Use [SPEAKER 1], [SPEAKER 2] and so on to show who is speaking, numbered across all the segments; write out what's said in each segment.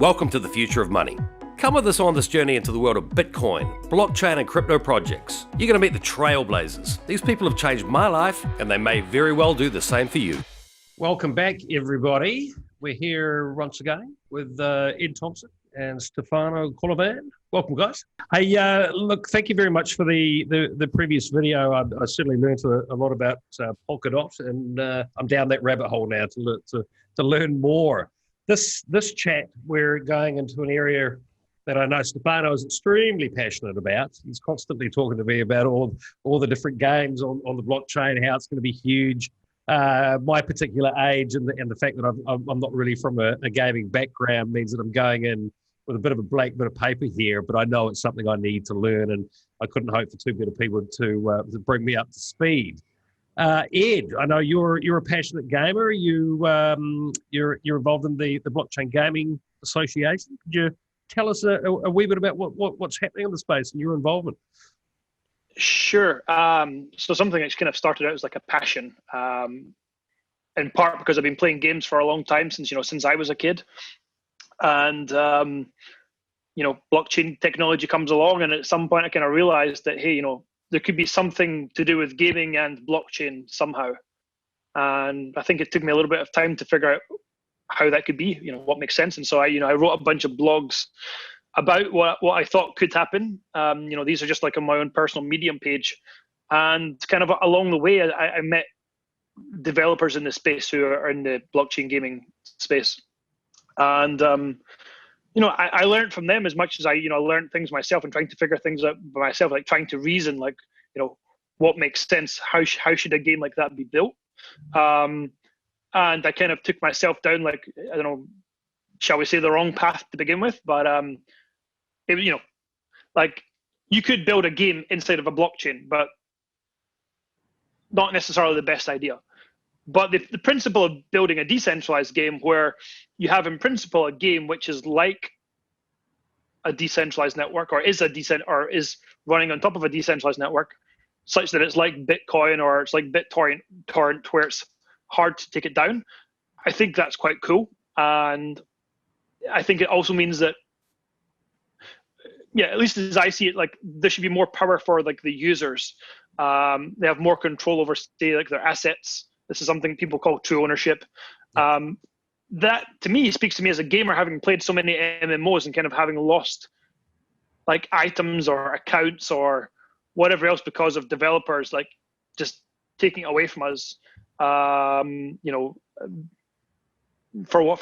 [SPEAKER 1] Welcome to the future of money. Come with us on this journey into the world of Bitcoin, blockchain and crypto projects. You're going to meet the trailblazers. These people have changed my life and they may very well do the same for you.
[SPEAKER 2] Welcome back, everybody. We're here once again with Ed Thompson and Stefano Colavan. Welcome, guys. Hey, look, thank you very much for the previous video. I certainly learned a lot about Polkadot, and I'm down that rabbit hole now to learn more. This chat, we're going into an area that I know Stefano is extremely passionate about. He's constantly talking to me about all the different games on the blockchain, how it's going to be huge. My particular age and the fact that I'm not really from a gaming background means that I'm going in with a bit of a blank bit of paper here, but I know it's something I need to learn, and I couldn't hope for two better people to bring me up to speed. Ed, I know you're a passionate gamer. You're involved in the Blockchain Gaming Association. Could you tell us a wee bit about what's happening in the space and your involvement?
[SPEAKER 3] Sure. So something that's kind of started out as like a passion, in part because I've been playing games for a long time, since I was a kid, and blockchain technology comes along, and at some point I kind of realized that, hey, there could be something to do with gaming and blockchain somehow. And I think it took me a little bit of time to figure out how that could be, what makes sense. And so I wrote a bunch of blogs about what I thought could happen. These are just like on my own personal Medium page. And kind of along the way, I met developers in the space who are in the blockchain gaming space. And, I learned from them as much as I learned things myself and trying to figure things out by myself, like trying to reason, like, what makes sense? How should a game like that be built? And I kind of took myself down, like, I don't know, shall we say the wrong path to begin with? But, like you could build a game inside of a blockchain, but not necessarily the best idea. But the principle of building a decentralized game where you have in principle a game which is like a decentralized network or is running on top of a decentralized network, such that it's like Bitcoin or it's like BitTorrent where it's hard to take it down. I think that's quite cool. And I think it also means that, at least as I see it, like there should be more power for like the users. They have more control over, say, like their assets. This is something people call true ownership. That to me speaks to me as a gamer, having played so many MMOs and kind of having lost like items or accounts or whatever else because of developers like just taking it away from us. For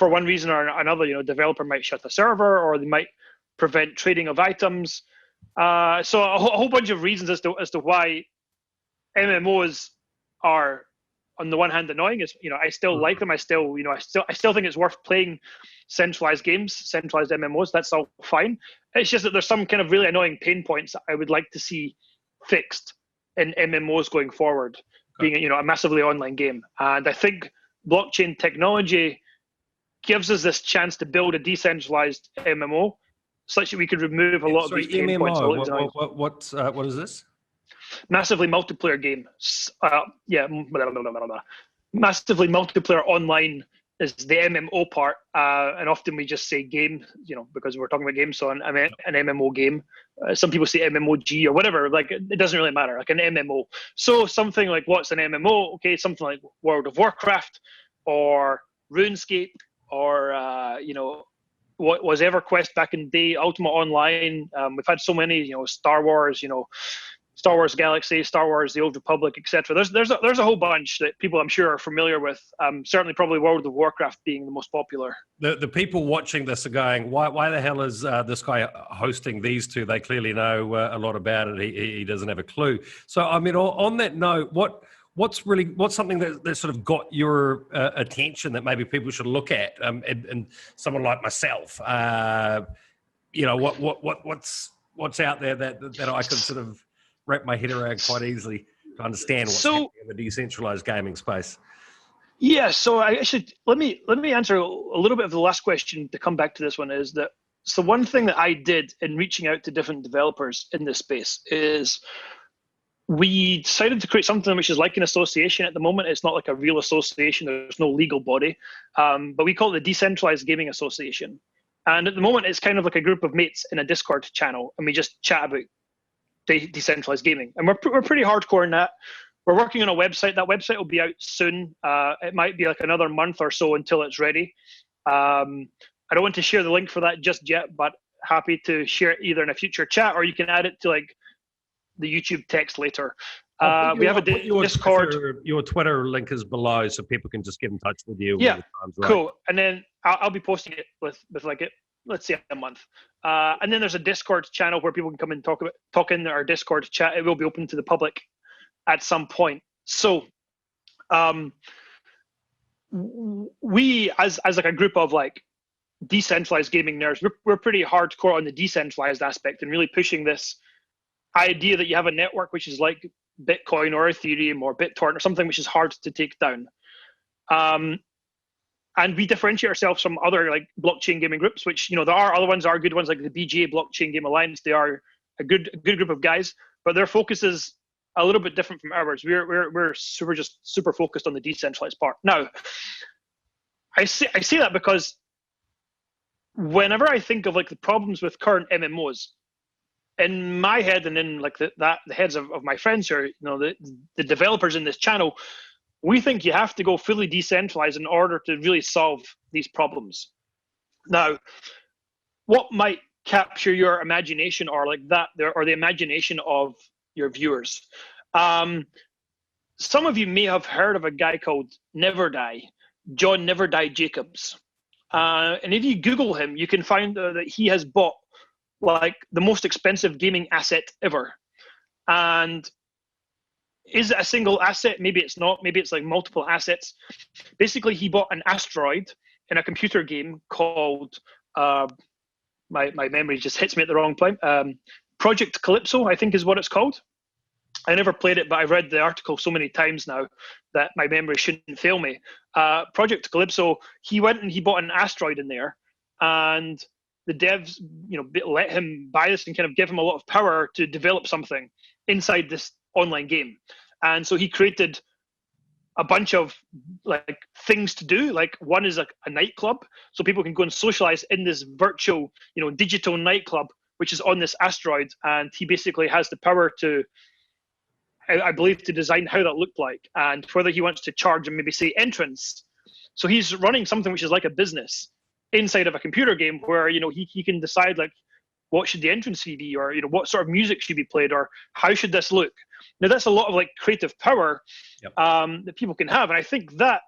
[SPEAKER 3] one reason or another, developer might shut the server or they might prevent trading of items. So a whole bunch of reasons as to why MMOs are, on the one hand, annoying. Is I still like them. I still think it's worth playing centralized games, centralized MMOs. That's all fine. It's just that there's some kind of really annoying pain points that I would like to see fixed in MMOs going forward, being a massively online game. And I think blockchain technology gives us this chance to build a decentralized MMO, such that we could remove a lot of these pain points.
[SPEAKER 2] What is this?
[SPEAKER 3] Massively multiplayer game. Massively multiplayer online is the MMO part, and often we just say game, because we're talking about games. So an MMO game. Some people say MMOG or whatever. Like it doesn't really matter. Like an MMO. So something like what's an MMO? Okay, something like World of Warcraft or RuneScape or what was EverQuest back in the day, Ultima Online. We've had so many, Star Wars, Star Wars Galaxy, Star Wars The Old Republic, etc. There's a whole bunch that people I'm sure are familiar with. Certainly, probably World of Warcraft being the most popular.
[SPEAKER 2] The people watching this are going, why the hell is this guy hosting these two? They clearly know a lot about it. He doesn't have a clue. So I mean, on that note, what's something that sort of got your attention that maybe people should look at? And someone like myself, what's out there that I could sort of wrap my head around quite easily to understand what's happening in the decentralized gaming space.
[SPEAKER 3] Yeah, so let me answer a little bit of the last question to come back to this one. Is that so? One thing that I did in reaching out to different developers in this space is we decided to create something which is like an association at the moment. It's not like a real association. There's no legal body, but we call it the Decentralized Gaming Association. And at the moment, it's kind of like a group of mates in a Discord channel, and we just chat about decentralized gaming. And we're pretty hardcore in that. We're working on a website. That website will be out soon. It might be like another month or so until it's ready. I don't want to share the link for that just yet, but happy to share it either in a future chat, or you can add it to like the YouTube text later. We have a Discord.
[SPEAKER 2] Your Twitter link is below, so people can just get in touch with you.
[SPEAKER 3] Yeah,
[SPEAKER 2] when the time's right.
[SPEAKER 3] cool. And then I'll be posting it with like let's say a month. And then there's a Discord channel where people can come and talk in our Discord chat. It will be open to the public at some point. So we as like a group of like decentralized gaming nerds, we're pretty hardcore on the decentralized aspect and really pushing this idea that you have a network which is like Bitcoin or Ethereum or BitTorrent or something which is hard to take down. And we differentiate ourselves from other like blockchain gaming groups, which, you know, there are other ones, are good ones like the BGA Blockchain Game Alliance. They are a good group of guys, but their focus is a little bit different from ours. We're super focused on the decentralized part. Now, I say that because whenever I think of like the problems with current MMOs, in my head and in like the heads of my friends here, you know, the developers in this channel, we think you have to go fully decentralized in order to really solve these problems. Now, what might capture your imagination or like that, or the imagination of your viewers? Some of you may have heard of a guy called John Never Die Jacobs. And if you Google him, you can find that he has bought like the most expensive gaming asset ever. And is it a single asset? Maybe it's not. Maybe it's like multiple assets. Basically, he bought an asteroid in a computer game called, my memory just hits me at the wrong point. Project Calypso, I think is what it's called. I never played it, but I've read the article so many times now that my memory shouldn't fail me. Project Calypso, he went and he bought an asteroid in there, and the devs, you know, let him buy this and kind of give him a lot of power to develop something inside this online game. And so he created a bunch of like things to do. Like one is like a nightclub, so people can go and socialize in this virtual, you know, digital nightclub, which is on this asteroid. And he basically has the power to, I believe, to design how that looked like and whether he wants to charge and maybe say entrance. So he's running something which is like a business inside of a computer game where, you know, he can decide like what should the entrance fee be, or, you know, what sort of music should be played, or how should this look. Now that's a lot of like creative power that people can have, and I think that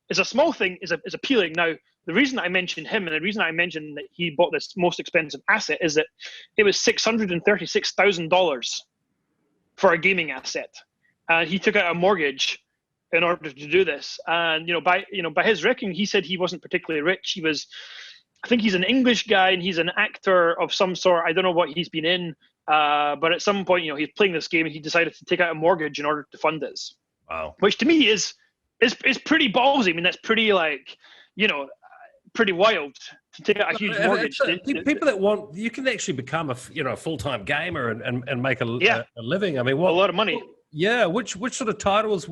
[SPEAKER 3] is a small thing is appealing. Now the reason I mentioned him and the reason I mentioned that he bought this most expensive asset is that it was $636,000 for a gaming asset, and he took out a mortgage in order to do this. And by his reckoning, he said he wasn't particularly rich. He was, I think he's an English guy and he's an actor of some sort. I don't know what he's been in, but at some point, he's playing this game and he decided to take out a mortgage in order to fund this.
[SPEAKER 2] Wow.
[SPEAKER 3] Which to me is pretty ballsy. I mean, that's pretty pretty wild to take out a huge mortgage.
[SPEAKER 2] People that want, you can actually become a full-time gamer and make a living. I mean, a
[SPEAKER 3] lot of money.
[SPEAKER 2] Yeah, which sort of titles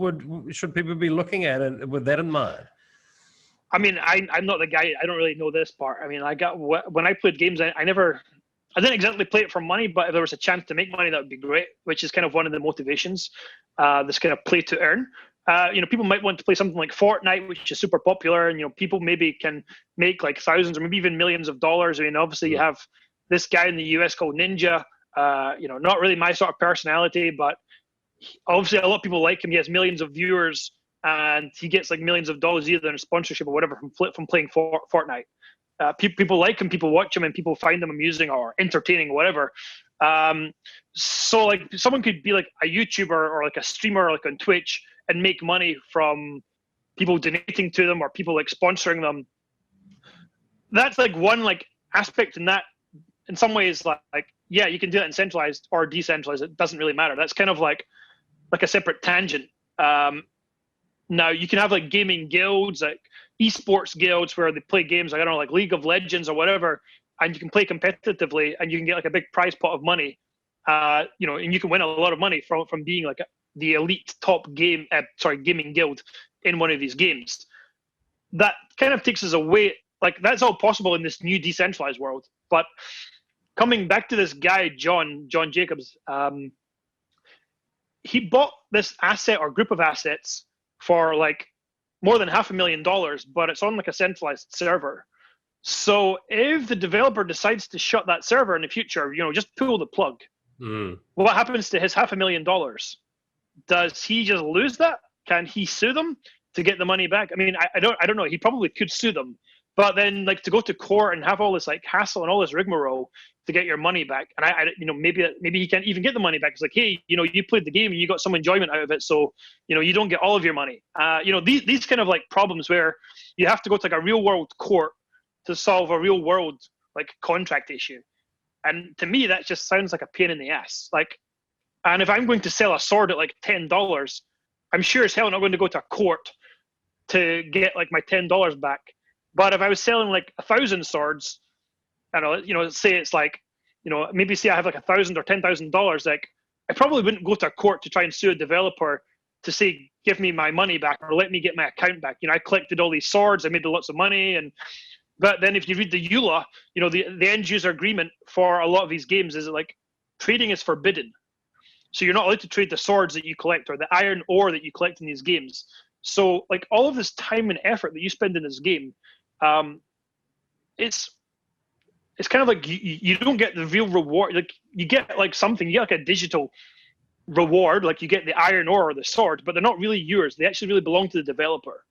[SPEAKER 2] should people be looking at, and with that in mind?
[SPEAKER 3] I mean, I'm not the guy. I don't really know this part. I mean, when I played games, I didn't exactly play it for money, but if there was a chance to make money, that would be great. Which is kind of one of the motivations. This kind of play to earn. People might want to play something like Fortnite, which is super popular, and people maybe can make like thousands or maybe even millions of dollars. I mean, obviously you have this guy in the US called Ninja. Not really my sort of personality, but obviously a lot of people like him. He has millions of viewers, and he gets like millions of dollars either in a sponsorship or whatever from playing Fortnite. People like him, people watch him, and people find them amusing or entertaining, or whatever. So like someone could be like a YouTuber or like a streamer, like on Twitch, and make money from people donating to them or people like sponsoring them. That's like one like aspect in that. In some ways, like yeah, you can do that in centralized or decentralized. It doesn't really matter. That's kind of like a separate tangent. Now you can have like gaming guilds, like esports guilds where they play games like, I don't know, like League of Legends or whatever, and you can play competitively and you can get like a big prize pot of money. And you can win a lot of money from being like the elite top gaming guild in one of these games. That kind of takes us away like that's all possible in this new decentralized world. But coming back to this guy, John Jacobs, he bought this asset or group of assets for like more than $500,000, but it's on like a centralized server. So if the developer decides to shut that server in the future, just pull the plug. What happens to his $500,000? Does he just lose that? Can he sue them to get the money back? I mean, I don't know. He probably could sue them, but then like to go to court and have all this like hassle and all this rigmarole to get your money back, and maybe he can't even get the money back. It's like, hey, you played the game and you got some enjoyment out of it, so you don't get all of your money. These kind of like problems where you have to go to like a real world court to solve a real world like contract issue, and to me that just sounds like a pain in the ass. Like, and if I'm going to sell a sword at like $10, I'm sure as hell not going to go to a court to get like my $10 back. But if I was selling like 1,000 swords, say it's like, maybe say I have like $1,000 or $10,000, like I probably wouldn't go to a court to try and sue a developer to say, give me my money back or let me get my account back. I collected all these swords, I made lots of money. But then if you read the EULA, the end user agreement for a lot of these games is like trading is forbidden. So you're not allowed to trade the swords that you collect or the iron ore that you collect in these games. So like all of this time and effort that you spend in this game, it's kind of like you don't get the real reward. Like you get like something, you get like a digital reward, like you get the iron ore or the sword, but they're not really yours. They actually really belong to the developer.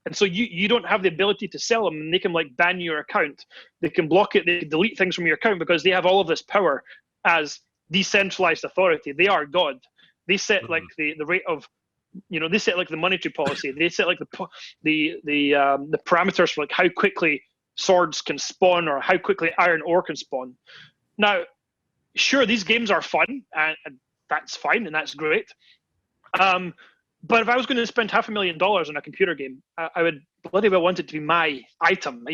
[SPEAKER 3] And so you don't have the ability to sell them, and they can like ban your account. They can block it, they can delete things from your account because they have all of this power as decentralized authority. They are God. They set like the rate of, they set like the monetary policy. They set like the parameters for like how quickly swords can spawn or how quickly iron ore can spawn. Now, sure, these games are fun and that's fine and that's great. But if I was going to spend $500,000 on a computer game, I would bloody well want it to be my item.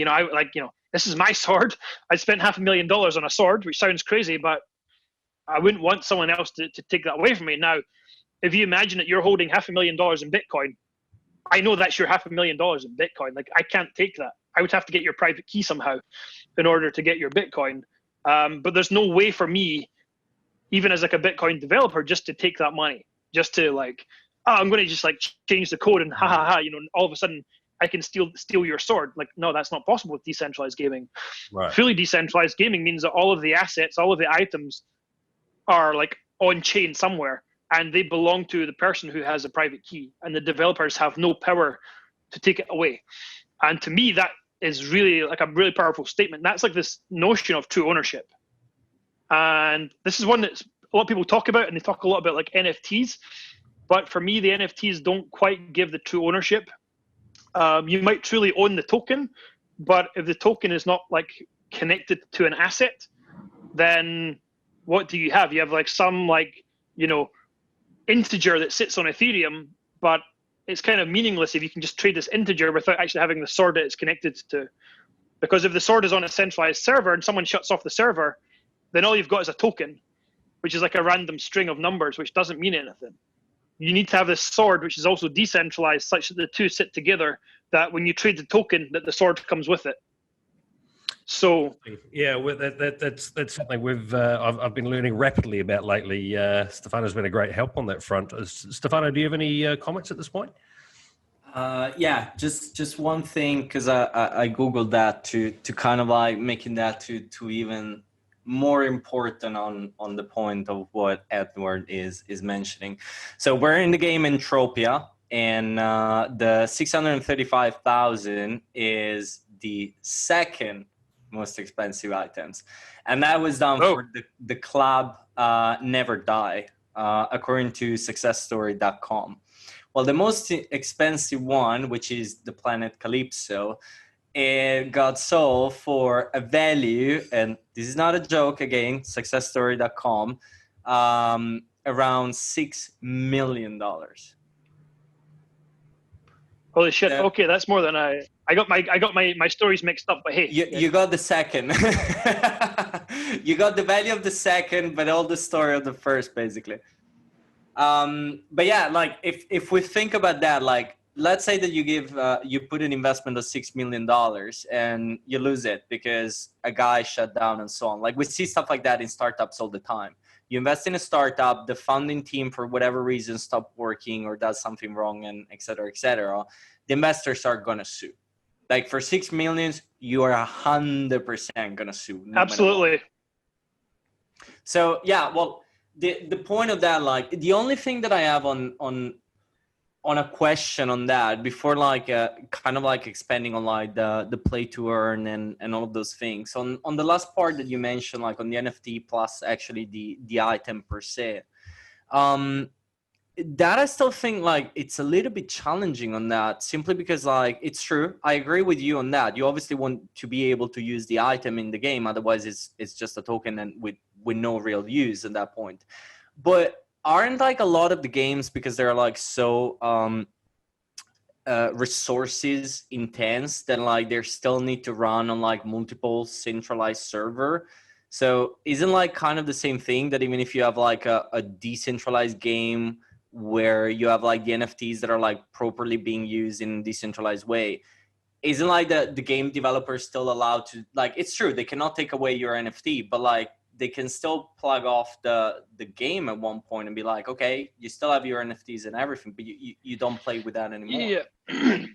[SPEAKER 3] This is my sword. I spent $500,000 on a sword, which sounds crazy, but I wouldn't want someone else to take that away from me. Now, if you imagine that you're holding $500,000 in Bitcoin, I know that's your $500,000 in Bitcoin. Like I can't take that. I would have to get your private key somehow in order to get your Bitcoin. But there's no way for me, even as like a Bitcoin developer, just to take that money, just to like, I'm going to just like change the code and all of a sudden I can steal your sword. Like, no, that's not possible with decentralized gaming.
[SPEAKER 1] Right.
[SPEAKER 3] Fully decentralized gaming means that all of the assets, all of the items are like on chain somewhere, and they belong to the person who has a private key, and the developers have no power to take it away. And to me, that is really like a really powerful statement. That's like this notion of true ownership. And this is one that a lot of people talk about, and they talk a lot about like NFTs. But for me, the NFTs don't quite give the true ownership. You might truly own the token, but if the token is not like connected to an asset, then what do you have? You have like some like, integer that sits on Ethereum, but it's kind of meaningless if you can just trade this integer without actually having the sword that it's connected to. Because if the sword is on a centralized server and someone shuts off the server, then all you've got is a token, which is like a random string of numbers, which doesn't mean anything. You need to have this sword, which is also decentralized, such that the two sit together, that when you trade the token, that the sword comes with it. So
[SPEAKER 1] yeah, that's something I've been learning rapidly about lately. Stefano's been a great help on that front. Stefano, do you have any comments at this point?
[SPEAKER 4] Yeah, just one thing, because I googled that to kind of like making that to even more important on the point of what Edward is mentioning. So we're in the game Entropia, and the 635,000 is the second most expensive items, and that was done for the club Never Die, according to successstory.com. Well, the most expensive one, which is the planet Calypso, it got sold for a value, and this is not a joke, again, successstory.com, around $6 million.
[SPEAKER 3] Holy shit! Okay, that's more than I got my stories mixed up. But hey,
[SPEAKER 4] you got the second. You got the value of the second, but all the story of the first, basically. But yeah, like if we think about that, like let's say that you put an investment of $6 million and you lose it because a guy shut down and so on. Like we see stuff like that in startups all the time. You invest in a startup, the founding team for whatever reason stop working or does something wrong, and et cetera, et cetera. The investors are gonna sue. Like for 6 million, you are 100% gonna sue. No
[SPEAKER 3] Absolutely.
[SPEAKER 4] So yeah, well, the point of that, like the only thing that I have on a question on that before like kind of like expanding on like the play to earn and all of those things on the last part that you mentioned, like on the NFT plus actually the item per se, that I still think like it's a little bit challenging on that, simply because like it's true, I agree with you on that. You obviously want to be able to use the item in the game, otherwise it's just a token and with no real use at that point. But aren't like a lot of the games, because they're like so resources intense, that like they still need to run on like multiple centralized server? So isn't like kind of the same thing that even if you have like a decentralized game where you have like the NFTs that are like properly being used in a decentralized way, isn't like the game developers still allowed to, like, it's true they cannot take away your NFT, but like they can still plug off the game at one point and be like, okay, you still have your NFTs and everything, but you don't play with that anymore.
[SPEAKER 3] Yeah.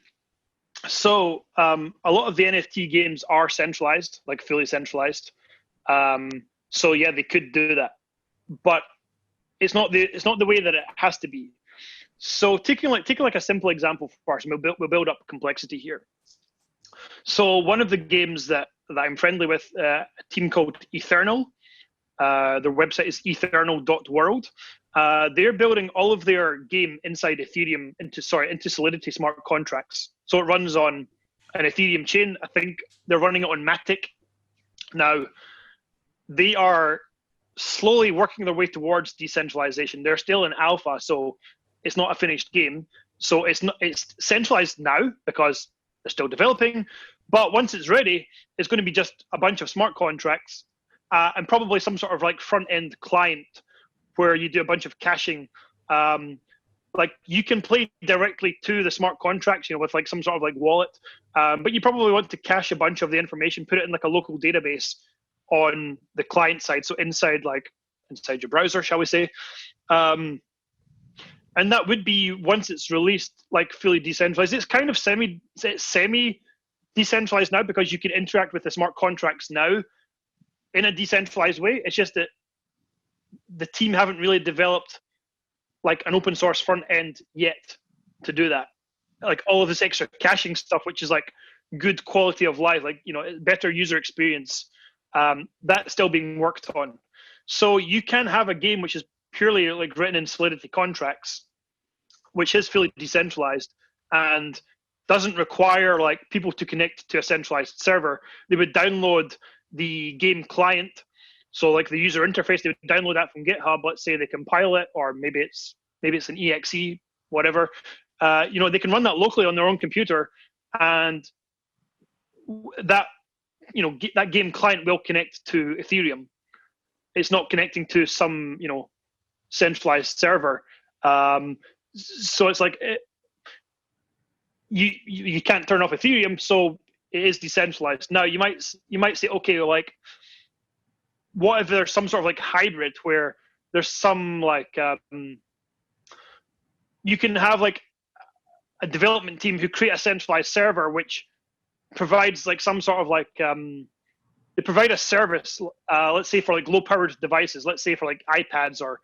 [SPEAKER 3] So a lot of the NFT games are centralized, like fully centralized. So yeah, they could do that, but it's not the way that it has to be. So taking like a simple example first, and we'll build up complexity here. So one of the games that I'm friendly with, a team called Ethereal. Their website is ethereal.world. They're building all of their game inside Ethereum into Solidity smart contracts. So it runs on an Ethereum chain. I think they're running it on Matic. Now, they are slowly working their way towards decentralization. They're still in alpha, so it's not a finished game. So it's centralized now because they're still developing. But once it's ready, it's going to be just a bunch of smart contracts. And probably some sort of like front end client where you do a bunch of caching. Like you can play directly to the smart contracts, with like some sort of like wallet. But you probably want to cache a bunch of the information, put it in like a local database on the client side. So inside your browser, shall we say. And that would be, once it's released, like fully decentralized. It's kind of semi decentralized now because you can interact with the smart contracts now in a decentralized way. It's just that the team haven't really developed like an open source front end yet to do that. Like all of this extra caching stuff, which is like good quality of life, like, better user experience, that's still being worked on. So you can have a game which is purely like written in Solidity contracts, which is fully decentralized and doesn't require like people to connect to a centralized server. They would download the game client, so like the user interface, they would download that from GitHub. Let's say they compile it, or maybe it's an exe, whatever. They can run that locally on their own computer, and that that game client will connect to Ethereum. It's not connecting to some centralized server. So it's like you can't turn off Ethereum, so it is decentralized. Now you might say, okay, like, what if there's some sort of like hybrid where there's some like you can have like a development team who create a centralized server which provides like some sort of like they provide a service, let's say for like low powered devices, let's say for like iPads, or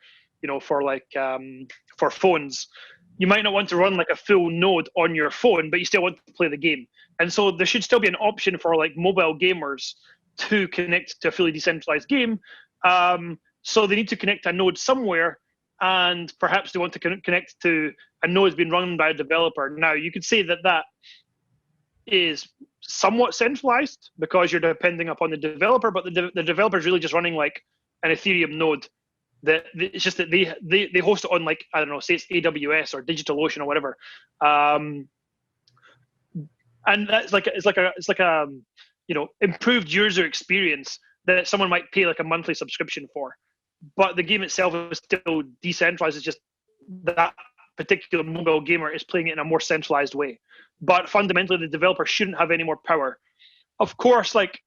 [SPEAKER 3] for like for phones. You might not want to run like a full node on your phone, but you still want to play the game. And so there should still be an option for like mobile gamers to connect to a fully decentralized game. So they need to connect a node somewhere, and perhaps they want to connect to a node being run by a developer. Now, you could say that is somewhat centralized because you're depending upon the developer, but the developer is really just running like an Ethereum node. It's just that they host it on, like, I don't know, say it's AWS or DigitalOcean or whatever, and that's like it's like a improved user experience that someone might pay like a monthly subscription for. But the game itself is still decentralized. It's just that particular mobile gamer is playing it in a more centralized way. But fundamentally, the developer shouldn't have any more power. Of course, like,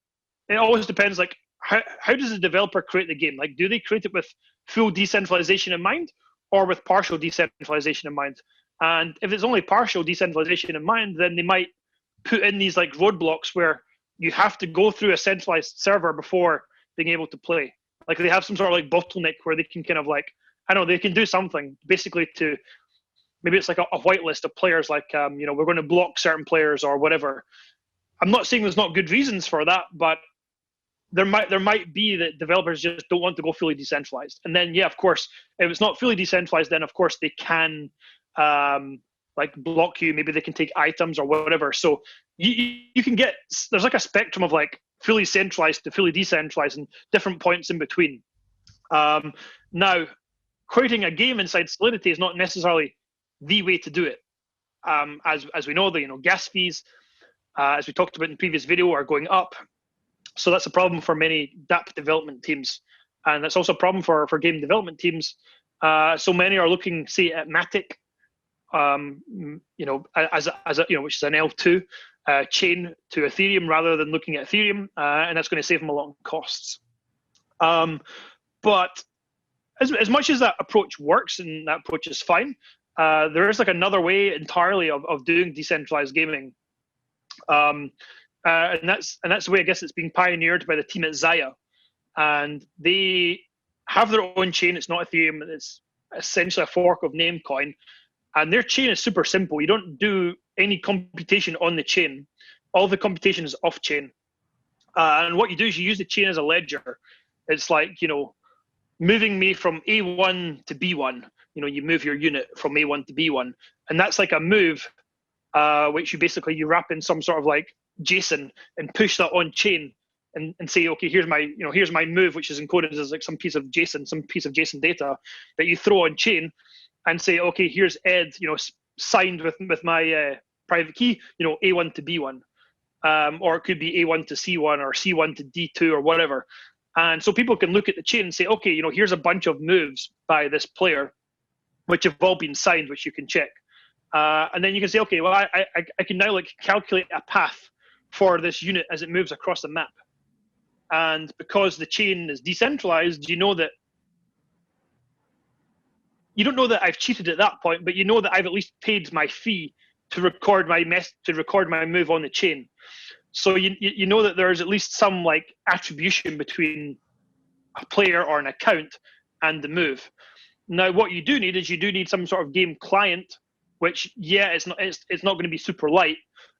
[SPEAKER 3] it always depends, like, how does the developer create the game? Like, do they create it with full decentralization in mind or with partial decentralization in mind? And if it's only partial decentralization in mind, then they might put in these like roadblocks where you have to go through a centralized server before being able to play. Like, they have some sort of like bottleneck where they can kind of like, I don't know, they can do something basically to, maybe it's like a whitelist of players, like, you know, we're going to block certain players or whatever. I'm not saying there's not good reasons for that, but there might be that developers just don't want to go fully decentralized. And then, yeah, of course, if it's not fully decentralized, then of course they can like block you. Maybe they can take items or whatever. So you can get, there's like a spectrum of like fully centralized to fully decentralized and different points in between. Now, creating a game inside Solidity is not necessarily the way to do it. As we know, the gas fees, as we talked about in the previous video, are going up. So that's a problem for many DApp development teams, and that's also a problem for game development teams. So many are looking, say, at Matic, as a which is an L2 chain to Ethereum, rather than looking at Ethereum, and that's going to save them a lot in costs. But as much as that approach works and that approach is fine, there is like another way entirely of doing decentralized gaming. And that's the way, I guess, it's being pioneered by the team at Zaya, and they have their own chain. It's not Ethereum; it's essentially a fork of Namecoin, and their chain is super simple. You don't do any computation on the chain; all the computation is off chain. And what you do is you use the chain as a ledger. It's like, moving me from A1 to B1. You move your unit from A1 to B1, and that's like a move, which you wrap in some sort of like JSON and push that on chain and say, okay, here's my move, which is encoded as like some piece of JSON data that you throw on chain, and say, okay, here's Ed, signed with my private key, A1 to B1, or it could be A1 to C1 or C1 to D2 or whatever. And so people can look at the chain and say, okay, here's a bunch of moves by this player, which have all been signed, which you can check. And then you can say, okay, well, I can now like calculate a path for this unit as it moves across the map. And because the chain is decentralized, you don't know that I've cheated at that point, but you know that I've at least paid my fee to record my move on the chain. So you know that there is at least some like attribution between a player or an account and the move. Now, what you do need is some sort of game client, which, yeah, it's not going to be super light.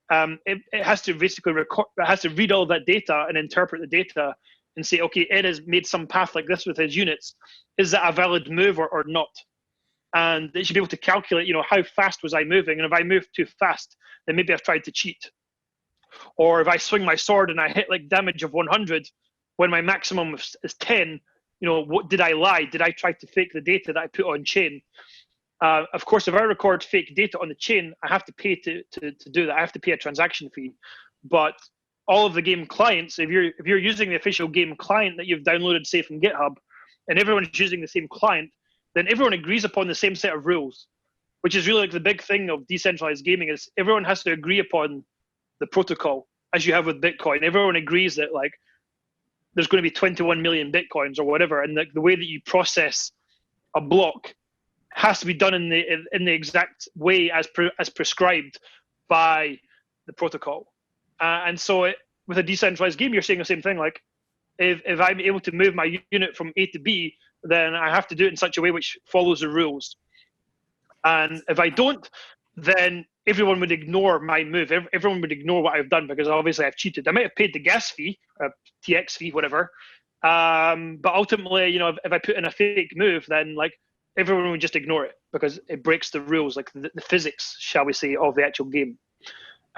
[SPEAKER 3] It has to basically read all that data and interpret the data and say, okay, Ed has made some path like this with his units. Is that a valid move or not? And it should be able to calculate, how fast was I moving? And if I moved too fast, then maybe I've tried to cheat. Or if I swing my sword and I hit like damage of 100 when my maximum is 10, what did I lie? Did I try to fake the data that I put on chain? Of course, if I record fake data on the chain, I have to pay to do that. I have to pay a transaction fee. But all of the game clients, if you're using the official game client that you've downloaded, say, from GitHub, and everyone's using the same client, then everyone agrees upon the same set of rules, which is really like the big thing of decentralized gaming, is everyone has to agree upon the protocol, as you have with Bitcoin. Everyone agrees that like there's going to be 21 million Bitcoins or whatever, and the way that you process a block has to be done in the exact way as prescribed by the protocol. And so with a decentralized game, you're saying the same thing. Like, if I'm able to move my unit from A to B, then I have to do it in such a way which follows the rules. And if I don't, then everyone would ignore my move. Everyone would ignore what I've done because obviously I've cheated. I might have paid the gas fee, TX fee, whatever. But ultimately, if I put in a fake move, then like everyone would just ignore it because it breaks the rules, like the physics, shall we say, of the actual game.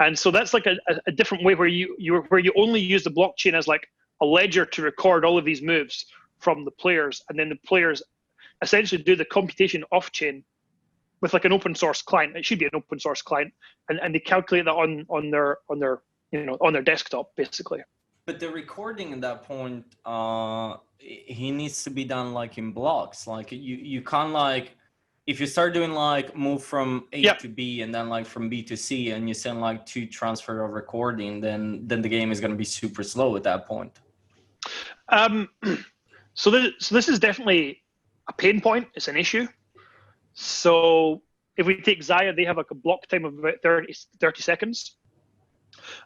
[SPEAKER 3] And so that's like a different way where you only use the blockchain as like a ledger to record all of these moves from the players, and then the players essentially do the computation off chain with like an open source client. It should be an open source client, and they calculate that on their desktop basically.
[SPEAKER 4] But the recording at that point, he needs to be done like in blocks. Like you can't like if you start doing like move from A to B and then like from B to C, and you send like 2 transfer of recording, then the game is going to be super slow at that point.
[SPEAKER 3] So this is definitely a pain point. It's an issue. So if we take Zaya, they have like a block time of about 30 seconds.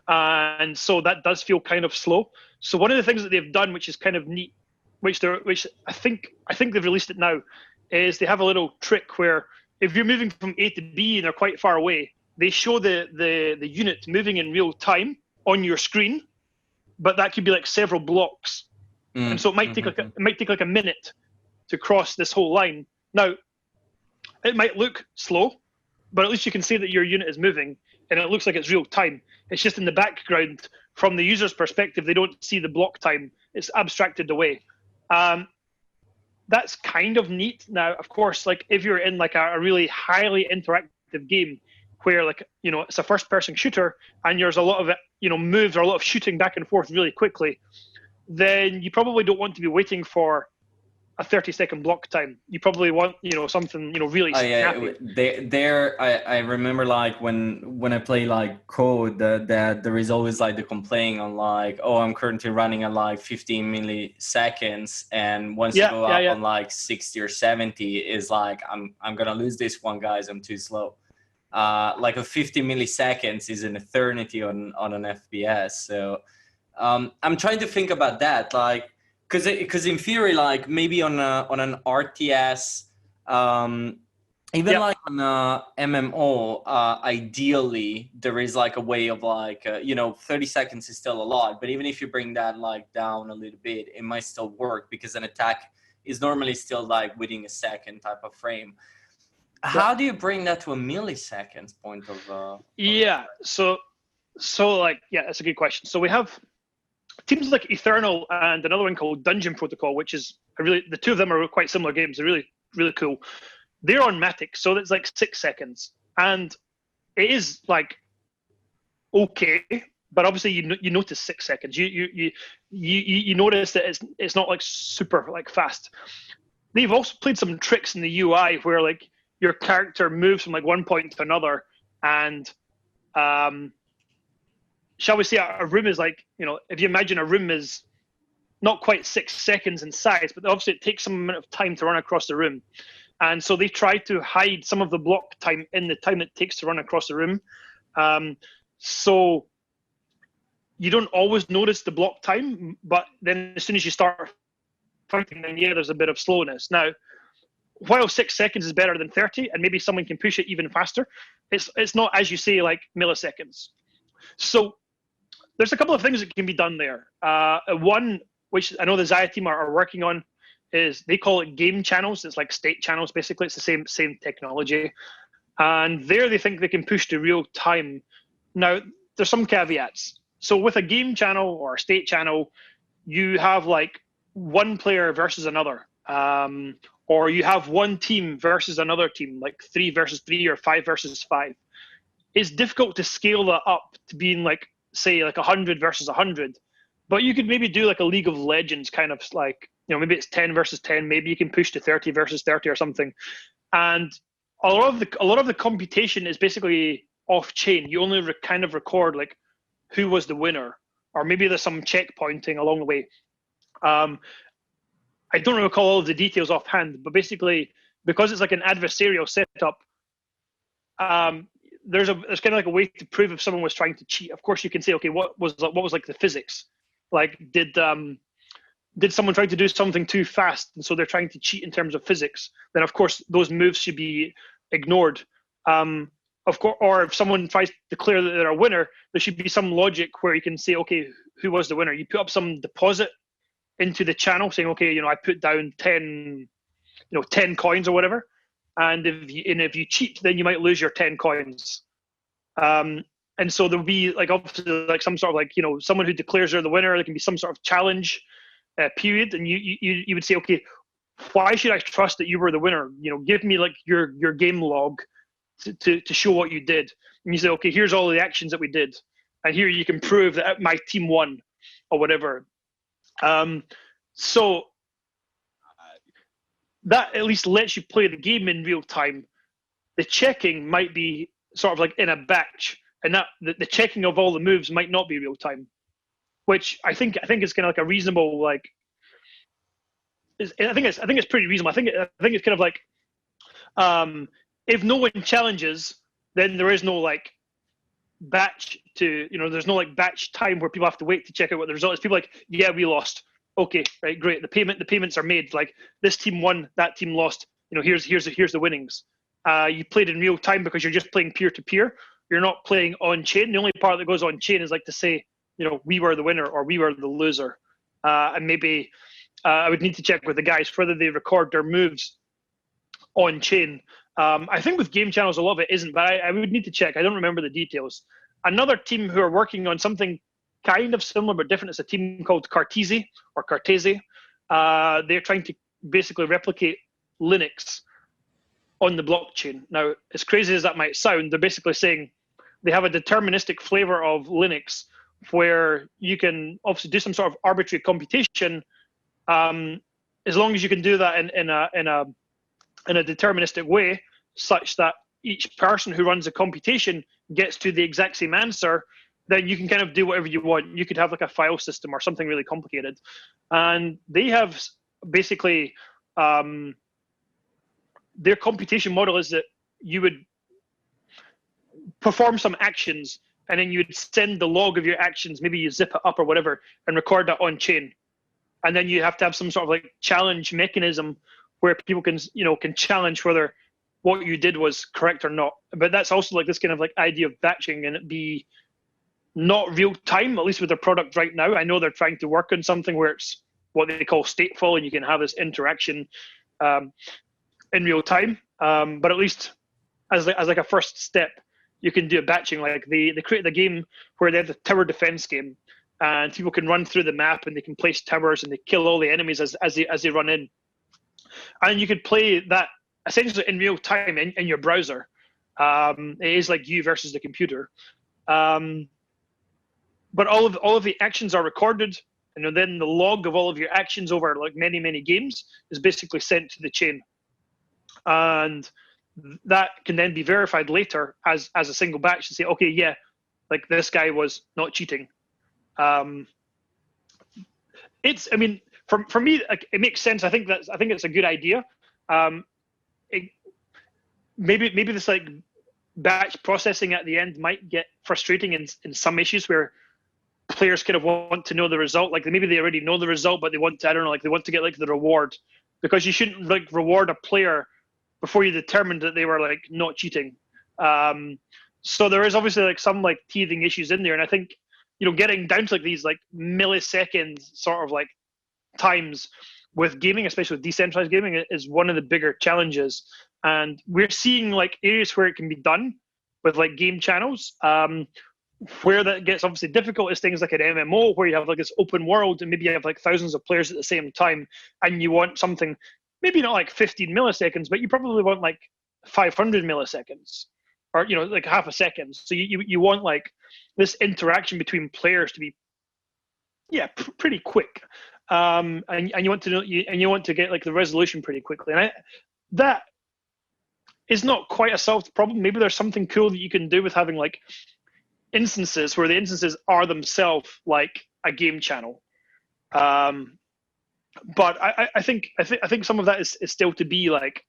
[SPEAKER 3] And so that does feel kind of slow. So one of the things that they've done, which is kind of neat, which I think they've released it now, is they have a little trick where if you're moving from A to B and they're quite far away, they show the unit moving in real time on your screen, but that could be like several blocks. And so it might take like a minute to cross this whole line. Now, it might look slow, but at least you can see that your unit is moving and it looks like it's real time. It's just in the background, from the user's perspective, they don't see the block time. It's abstracted away. That's kind of neat. Now, of course, like if you're in like a really highly interactive game where like, you know, it's a first person shooter and there's a lot of, you know, moves or a lot of shooting back and forth really quickly, then you probably don't want to be waiting for a 30-second block time. You probably want, you know, something, you know, really snappy.
[SPEAKER 4] I remember like when I play like code, that there is always like the complaint on like, oh, I'm currently running at like 15 milliseconds, and once you go up on like 60 or 70, is like I'm gonna lose this one, guys. I'm too slow. Like a 50 milliseconds is an eternity on an FPS. So I'm trying to think about that, like. Because in theory, like maybe on an RTS, even like on a MMO, ideally there is like a way of like, you know, 30 seconds is still a lot, but even if you bring that like down a little bit, it might still work because an attack is normally still like within a second type of frame. How do you bring that to a milliseconds point of?
[SPEAKER 3] So like, that's a good question. So we have teams like Ethereal and another one called Dungeon Protocol, which is the two of them are quite similar games. They're really, really cool. They're on Matic, so it's like 6 seconds, and it is like okay, but obviously you notice 6 seconds. You notice that it's not like super like fast. They've also played some tricks in the UI where like your character moves from like one point to another, and shall we say a room is like, you know, if you imagine a room is not quite 6 seconds in size, but obviously it takes some amount of time to run across the room. And so they try to hide some of the block time in the time it takes to run across the room. So you don't always notice the block time, but then as soon as you start fighting, then there's a bit of slowness. Now, while 6 seconds is better than 30, and maybe someone can push it even faster, it's not, as you say, like milliseconds. So there's a couple of things that can be done there. One, which I know the Zaya team are working on, is they call it game channels. It's like state channels, basically. It's the same technology. And there they think they can push to real time. Now, there's some caveats. So with a game channel or a state channel, you have like one player versus another. Or you have one team versus another team, like 3 versus 3 or 5 versus 5. It's difficult to scale that up to being like, say, like 100 versus 100, but you could maybe do like a League of Legends kind of like, you know, maybe it's 10 versus 10. Maybe you can push to 30 versus 30 or something. And a lot of the computation is basically off chain. You only kind of record like who was the winner, or maybe there's some checkpointing along the way. I don't recall all of the details offhand, but basically because it's like an adversarial setup, there's kind of like a way to prove if someone was trying to cheat. Of course, you can say, okay, what was like the physics? Like, did someone try to do something too fast, and so they're trying to cheat in terms of physics? Then, of course, those moves should be ignored. Of course, or if someone tries to declare that they're a winner, there should be some logic where you can say, okay, who was the winner? You put up some deposit into the channel, saying, okay, you know, I put down 10 coins or whatever. And if you cheat, then you might lose your 10 coins. And so there'll be like obviously like some sort of like, you know, someone who declares they're the winner. There can be some sort of challenge period, and you would say, okay, why should I trust that you were the winner? You know, give me like your game log to show what you did. And you say, okay, here's all the actions that we did, and here you can prove that my team won or whatever. So that at least lets you play the game in real time. The checking might be sort of like in a batch, and that the checking of all the moves might not be real time, which I think is kind of like a reasonable like. I think it's pretty reasonable. I think it's kind of like, if no one challenges, then there is no like batch to, there's no like batch time where people have to wait to check out what the result is. People are like, yeah, we lost. Okay, right, great. The payments are made. Like this team won, that team lost. Here's the winnings. You played in real time because you're just playing peer to peer. You're not playing on chain. The only part that goes on chain is like to say, we were the winner or we were the loser. And maybe I would need to check with the guys whether they record their moves on chain. I think with game channels, a lot of it isn't, but I would need to check. I don't remember the details. Another team who are working on something kind of similar but different is a team called Cartesi. They're trying to basically replicate Linux on the blockchain. Now, as crazy as that might sound, they're basically saying they have a deterministic flavor of Linux where you can obviously do some sort of arbitrary computation, as long as you can do that in a deterministic way, such that each person who runs a computation gets to the exact same answer. Then you can kind of do whatever you want. You could have like a file system or something really complicated. And they have basically, their computation model is that you would perform some actions and then you'd send the log of your actions, maybe you zip it up or whatever, and record that on chain. And then you have to have some sort of like challenge mechanism where people can challenge whether what you did was correct or not. But that's also like this kind of like idea of batching, and it be not real time, at least with their product right now. I know they're trying to work on something where it's what they call stateful, and you can have this interaction in real time. But at least as like a first step, you can do a batching. Like they created a game where they have the tower defense game, and people can run through the map and they can place towers and they kill all the enemies as they run in. And you could play that essentially in real time in your browser. It is like you versus the computer. But all of the actions are recorded, and then the log of all of your actions over like many games is basically sent to the chain, and that can then be verified later as a single batch to say, okay, yeah, like this guy was not cheating. For me, like, it makes sense. I think it's a good idea. Maybe this like batch processing at the end might get frustrating in some issues where players kind of want to know the result. Like maybe they already know the result, but they want to, they want to get like the reward, because you shouldn't like reward a player before you determined that they were like not cheating. So there is obviously like some like teething issues in there, and I think getting down to like these like milliseconds sort of like times with gaming, especially with decentralized gaming, is one of the bigger challenges. And we're seeing like areas where it can be done with like game channels. Where that gets obviously difficult is things like an MMO, where you have like this open world and maybe you have like thousands of players at the same time, and you want something maybe not like 15 milliseconds, but you probably want like 500 milliseconds, or like half a second. So you want like this interaction between players to be pretty quick, and you want to know, and you want to get like the resolution pretty quickly. And that is not quite a solved problem. Maybe there's something cool that you can do with having like instances where the instances are themselves like a game channel. But I think some of that is still to be like.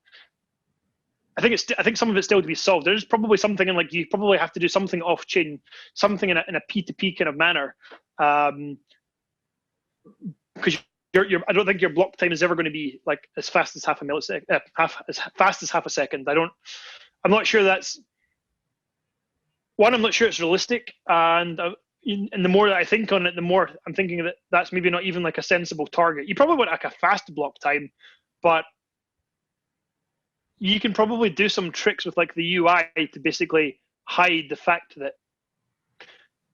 [SPEAKER 3] I think some of it's still to be solved. There's probably something in like you probably have to do something off chain, something in a P2P kind of manner, because I don't think your block time is ever going to be like as fast as half a millisecond, as fast as half a second. I'm not sure that's. One, I'm not sure it's realistic, and the more that I think on it, the more I'm thinking that that's maybe not even like a sensible target. You probably want like a fast block time, but you can probably do some tricks with like the UI to basically hide the fact that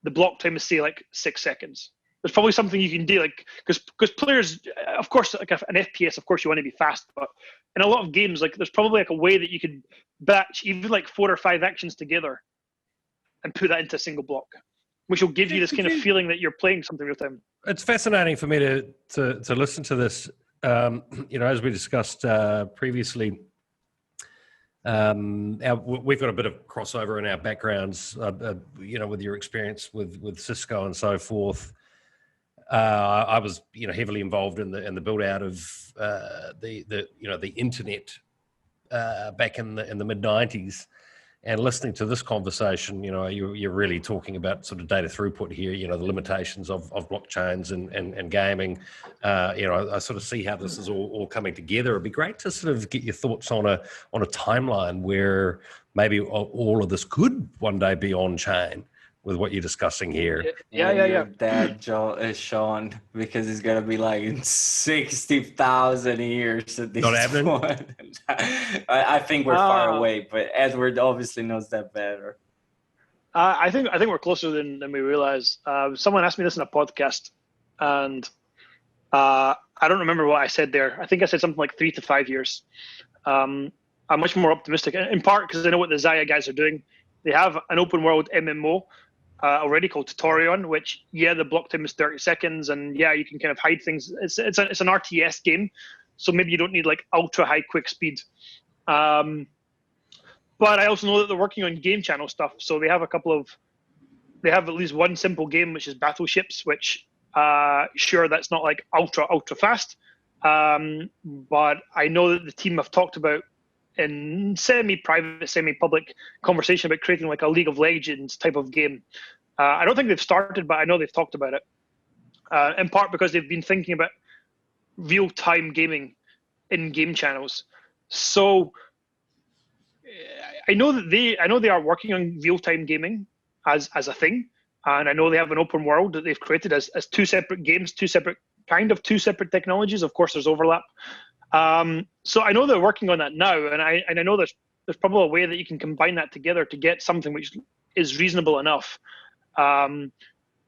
[SPEAKER 3] the block time is say like 6 seconds. There's probably something you can do, like because players, of course, like an FPS, of course you want to be fast, but in a lot of games, like there's probably like a way that you could batch even like 4 or 5 actions together and put that into a single block, which will give you this kind of feeling that you're playing something real time.
[SPEAKER 2] It's fascinating for me to listen to this As we discussed previously, we've got a bit of crossover in our backgrounds, with your experience with Cisco and so forth. I was, heavily involved in the build out of the internet back in the mid '90s. And listening to this conversation, you're really talking about sort of data throughput here, the limitations of blockchains and gaming. I sort of see how this is all coming together. It'd be great to sort of get your thoughts on a timeline where maybe all of this could one day be on chain with what you're discussing here.
[SPEAKER 3] Yeah.
[SPEAKER 4] Dad, Sean, because it's gonna be like in 60,000 years at this point. I think we're far away, but Edward obviously knows that better.
[SPEAKER 3] I think we're closer than we realize. Someone asked me this in a podcast, and I don't remember what I said there. I think I said something like 3 to 5 years. I'm much more optimistic, in part because I know what the Zaya guys are doing. They have an open world MMO already called Tutorion, which the block time is 30 seconds, and you can kind of hide things. It's an RTS game, so maybe you don't need like ultra high quick speed. But I also know that they're working on game channel stuff, so they have at least one simple game, which is Battleships, which sure, that's not like ultra fast, but I know that the team have talked about in semi-private, semi-public conversation about creating like a League of Legends type of game. I don't think they've started, but I know they've talked about it. In part because they've been thinking about real-time gaming in game channels. So I know they are working on real-time gaming as a thing, and I know they have an open world that they've created as two separate games, two separate technologies. Of course, there's overlap. So I know they're working on that now, and I know there's probably a way that you can combine that together to get something which is reasonable enough.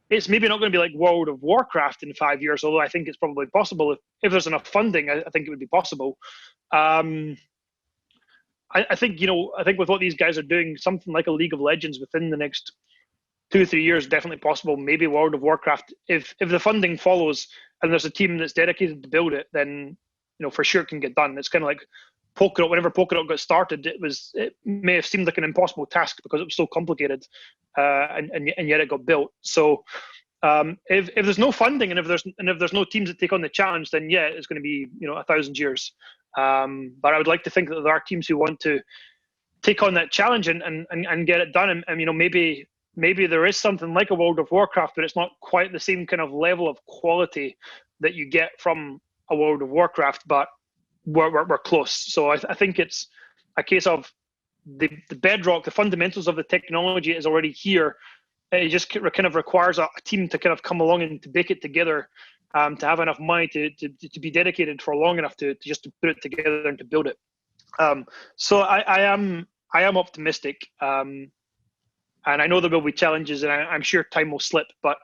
[SPEAKER 3] It's maybe not going to be like World of Warcraft in 5 years, although I think it's probably possible if there's enough funding. I think it would be possible. I think with what these guys are doing, something like a League of Legends within the next 2 or 3 years is definitely possible. Maybe World of Warcraft, if the funding follows and there's a team that's dedicated to build it, then for sure it can get done. It's kind of like Polkadot. Whenever Polkadot got started, it may have seemed like an impossible task because it was so complicated, and yet it got built. So if there's no funding and if there's no teams that take on the challenge, then it's going to be 1,000 years. But I would like to think that there are teams who want to take on that challenge and get it done. And maybe there is something like a World of Warcraft, but it's not quite the same kind of level of quality that you get from a World of Warcraft, but we're close. So I think it's a case of the bedrock, the fundamentals of the technology is already here. It just kind of requires a team to kind of come along and to bake it together, to have enough money to be dedicated for long enough to just to put it together and to build it. So I am optimistic, and I know there will be challenges, and I'm sure time will slip. But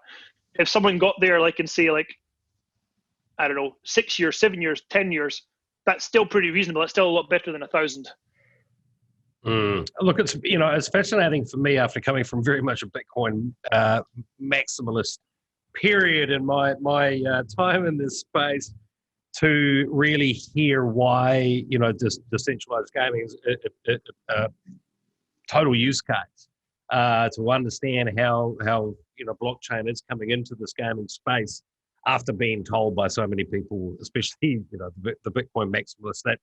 [SPEAKER 3] if someone got there, like in say like, I don't know, 6 years, 7 years, 10 years, that's still pretty reasonable. It's still a lot better than 1,000.
[SPEAKER 2] Look, it's fascinating for me after coming from very much a Bitcoin maximalist period in my time in this space to really hear why decentralized gaming is a total use case, to understand how blockchain is coming into this gaming space after being told by so many people, especially the Bitcoin maximalists, that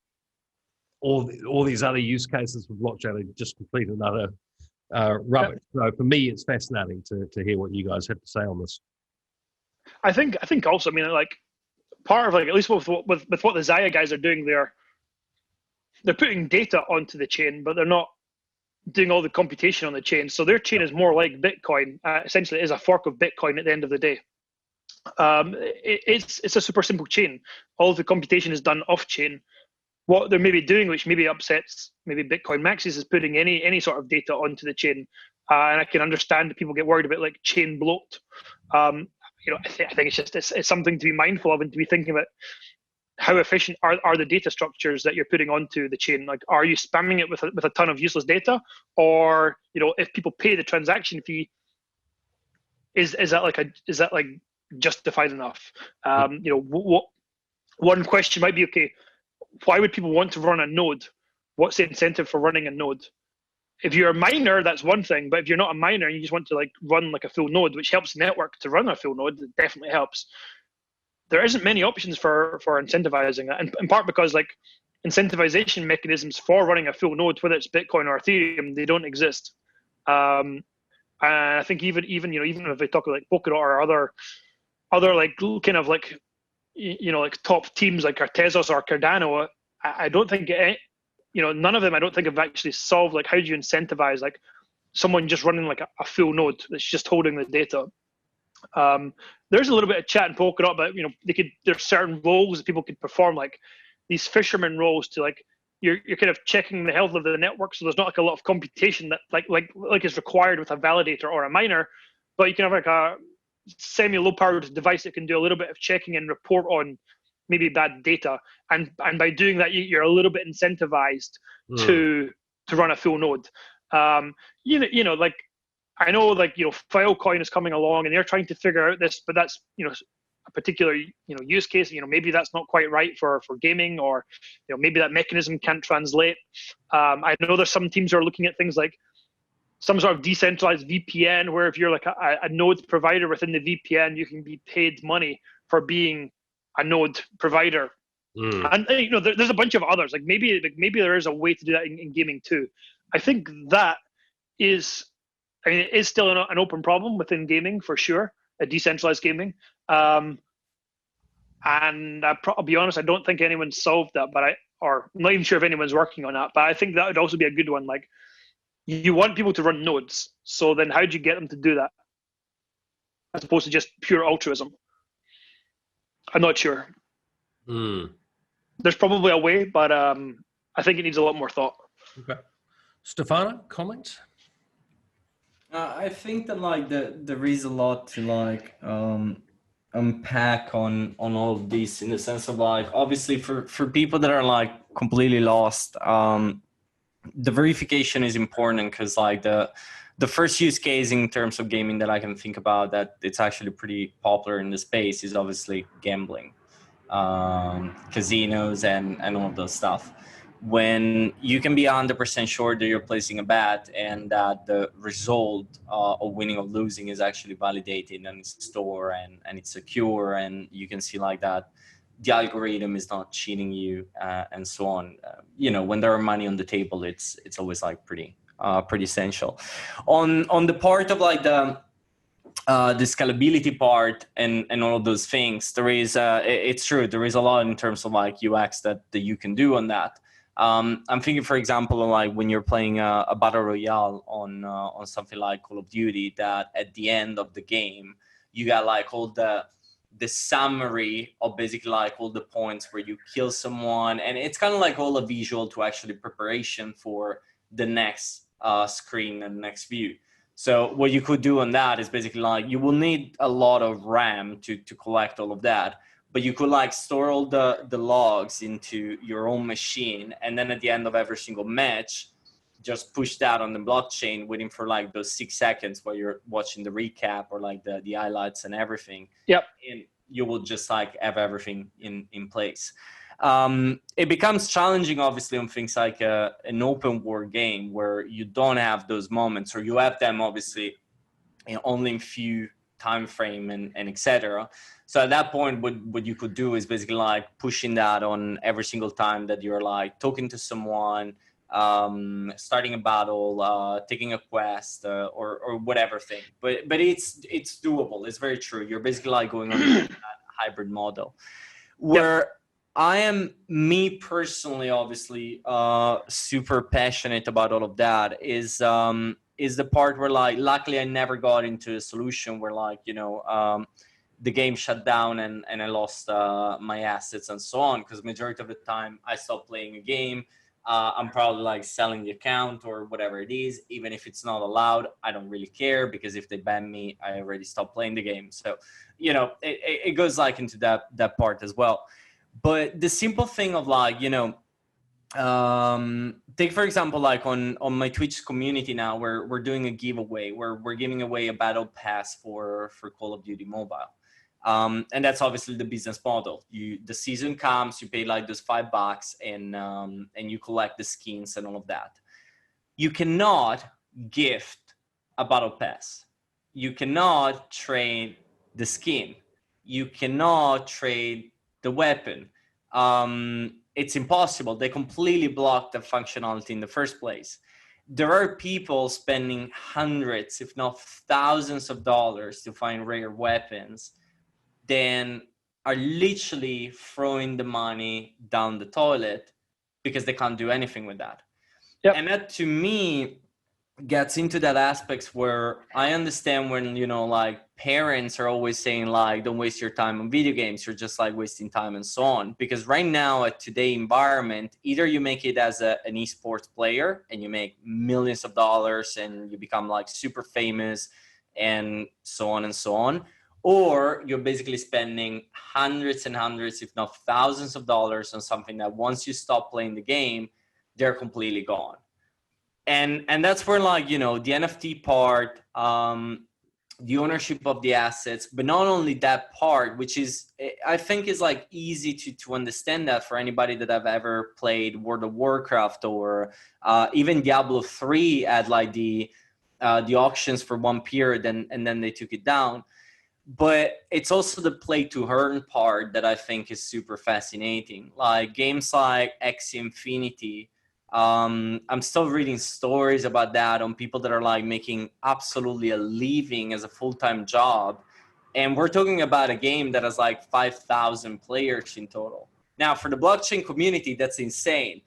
[SPEAKER 2] all these other use cases for blockchain are just complete and utter rubbish. So for me, it's fascinating to hear what you guys have to say on this.
[SPEAKER 3] I think also, like part of at least with what the Zaya guys are doing, they're putting data onto the chain, but they're not doing all the computation on the chain. So their chain is more like Bitcoin. Essentially, it is a fork of Bitcoin at the end of the day. It's a super simple chain. All of the computation is done off chain. What they're maybe doing, which maybe upsets maybe Bitcoin maxis, is putting any sort of data onto the chain. And I can understand that people get worried about like chain bloat. I think it's something to be mindful of and to be thinking about how efficient are the data structures that you're putting onto the chain. Like, are you spamming it with a ton of useless data, or if people pay the transaction fee, is that justified enough? one question might be, okay, why would people want to run a node? What's the incentive for running a node? If you're a miner, that's one thing. But if you're not a miner and you just want to like run like a full node, which helps the network to run a full node, it definitely helps. There isn't many options for incentivizing that, and in part because like incentivization mechanisms for running a full node, whether it's Bitcoin or Ethereum, they don't exist. And I think even if we talk like Polkadot or other like kind of like like top teams like Tezos or Cardano, I don't think none of them I don't think have actually solved like how do you incentivize like someone just running like a full node that's just holding the data. There's a little bit of chat in Polkadot, but there's certain roles that people could perform, like these fisherman roles to like you're kind of checking the health of the network, so there's not like a lot of computation that like is required with a validator or a miner, but you can have like a semi-low powered device that can do a little bit of checking and report on maybe bad data, and by doing that you're a little bit incentivized to run a full node. Like I know like Filecoin is coming along and they're trying to figure out this, but that's a particular use case. Maybe that's not quite right for gaming, or maybe that mechanism can't translate. I know there's some teams who are looking at things like some sort of decentralized VPN, where if you're like a node provider within the VPN, you can be paid money for being a node provider. And there's a bunch of others. Like maybe there is a way to do that in gaming too. I think that is, it is still an open problem within gaming for sure, a decentralized gaming. And I'll be honest, I don't think anyone's solved that, or I'm not even sure if anyone's working on that. But I think that would also be a good one. Like, you want people to run nodes, so then how do you get them to do that, as opposed to just pure altruism? I'm not sure. There's probably a way, but I think it needs a lot more thought.
[SPEAKER 2] Okay, Stefano, comments?
[SPEAKER 4] I think that like there is a lot to like unpack on all of this, in the sense of like, obviously for people that are like completely lost, the verification is important, because like the first use case in terms of gaming that I can think about that it's actually pretty popular in the space is obviously gambling, casinos and all of those stuff. When you can be 100% sure that you're placing a bet and that the result of winning or losing is actually validated and it's stored and it's secure, and you can see like that the algorithm is not cheating you, and so on. When there are money on the table, it's always like pretty essential. On the part of like the scalability part and all of those things, there is it's true, there is a lot in terms of like UX that you can do on that. I'm thinking, for example, like when you're playing a battle royale on something like Call of Duty, that at the end of the game you got like all the summary of basically like all the points where you kill someone, and it's kind of like all a visual to actually preparation for the next screen and next view. So what you could do on that is basically like, you will need a lot of RAM to collect all of that, but you could like store all the logs into your own machine, and then at the end of every single match, just push that on the blockchain, waiting for like those 6 seconds while you're watching the recap or like the highlights and everything.
[SPEAKER 3] Yep.
[SPEAKER 4] And you will just like have everything in place. It becomes challenging, obviously, on things like an open world game where you don't have those moments, or you have them obviously only in few time frame and etc. So at that point, what you could do is basically like pushing that on every single time that you're like talking to someone, starting a battle, taking a quest, or whatever thing. But it's doable. It's very true. You're basically like going on that hybrid model, where
[SPEAKER 3] Yep.
[SPEAKER 4] I am, me personally, obviously, super passionate about all of that is the part where like, luckily I never got into a solution where like, the game shut down and I lost my assets and so on. Because majority of the time I stopped playing a game, I'm probably like selling the account or whatever it is. Even if it's not allowed, I don't really care, because if they ban me, I already stopped playing the game. So, it goes like into that part as well. But the simple thing of like, take for example, like on my Twitch community now, we're doing a giveaway where we're giving away a battle pass for Call of Duty Mobile. And that's obviously the business model. The season comes, you pay like those $5 and you collect the skins and all of that. You cannot gift a battle pass. You cannot trade the skin. You cannot trade the weapon. It's impossible. They completely block the functionality in the first place. There are people spending hundreds, if not thousands of dollars to find rare weapons, then are literally throwing the money down the toilet because they can't do anything with that. Yep. And that to me gets into that aspects where I understand when, you know, like parents are always saying like, don't waste your time on video games. You're just like wasting time and so on. Because right now at today's environment, either you make it as an esports player and you make millions of dollars and you become like super famous and so on and so on, or you're basically spending hundreds and hundreds, if not thousands of dollars on something that once you stop playing the game, they're completely gone. And that's where, like, you know, the NFT part, the ownership of the assets, but not only that part, which is, I think is like easy to understand that for anybody that have ever played World of Warcraft or even Diablo 3 had like the auctions for one period and then they took it down. But it's also the play to earn part that I think is super fascinating. Like games like Axie Infinity, I'm still reading stories about that on people that are like making absolutely a living as a full-time job. And we're talking about a game that has like 5,000 players in total. Now for the blockchain community, that's insane.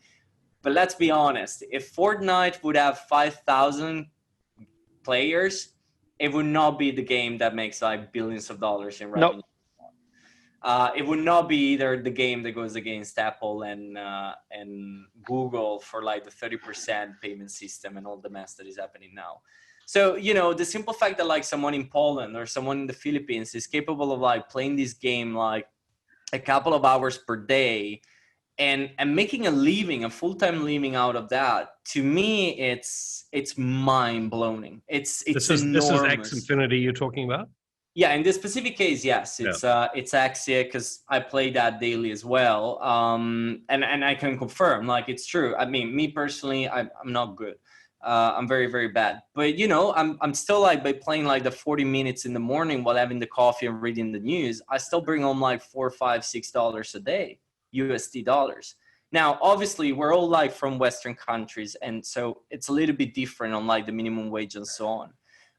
[SPEAKER 4] But let's be honest, if Fortnite would have 5,000 players, it would not be the game that makes like billions of dollars in revenue. Nope. It would not be either the game that goes against Apple and Google for like the 30% payment system and all the mess that is happening now. So, you know, the simple fact that like someone in Poland or someone in the Philippines is capable of like playing this game like a couple of hours per day and making a living, a full-time living out of that, to me, it's mind-blowing. It's enormous.
[SPEAKER 2] This is X Infinity you're talking about?
[SPEAKER 4] Yeah, in this specific case, yes, it's Axie because I play that daily as well, and I can confirm like it's true. I mean, me personally, I'm not good. I'm very, very bad. But you know, I'm still like by playing like the 40 minutes in the morning while having the coffee and reading the news, I still bring home like $4, $5, $6 a day, USD dollars. Now, obviously, we're all like from Western countries, and so it's a little bit different on like the minimum wage and so on.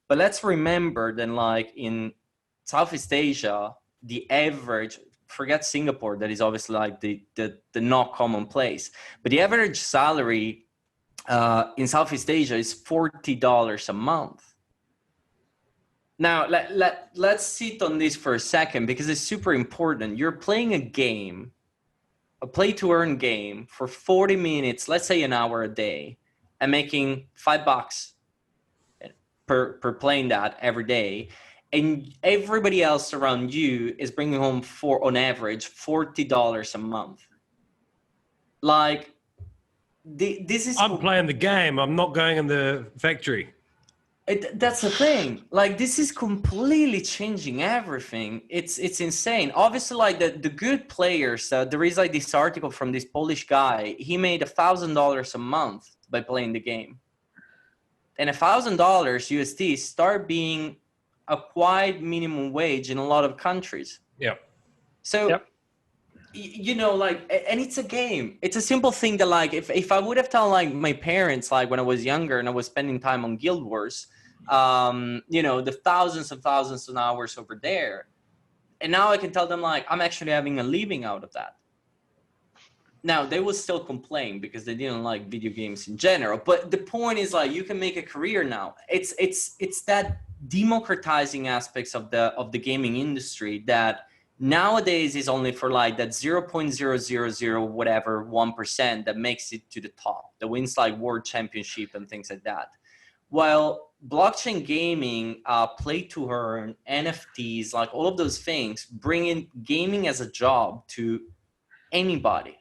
[SPEAKER 4] But let's remember that like in Southeast Asia, the average, forget Singapore, that is obviously like the not commonplace, but the average salary in Southeast Asia is $40 a month. Now, let's sit on this for a second because it's super important. You're playing a game, a play-to-earn game for 40 minutes, let's say an hour a day, and making $5 per playing that every day. And everybody else around you is bringing home on average $40 a month. Like, this is.
[SPEAKER 2] I'm playing the game. I'm not going in the factory.
[SPEAKER 4] That's the thing. Like, this is completely changing everything. It's insane. Obviously, like the good players. There is like this article from this Polish guy. He made $1,000 a month by playing the game, and $1,000 USD start being a quite minimum wage in a lot of countries.
[SPEAKER 2] Yeah.
[SPEAKER 4] So, you know, like, and it's a game. It's a simple thing that like, if I would have told like my parents, like when I was younger and I was spending time on Guild Wars, you know, the thousands of hours over there. And now I can tell them like, I'm actually having a living out of that. Now they will still complain because they didn't like video games in general. But the point is like, you can make a career now. It's that democratizing aspects of the gaming industry that nowadays is only for like that 0.000 whatever 1% that makes it to the top, that wins like world championship and things like that. While blockchain gaming, play to earn, NFTs, like all of those things, bring in gaming as a job to anybody.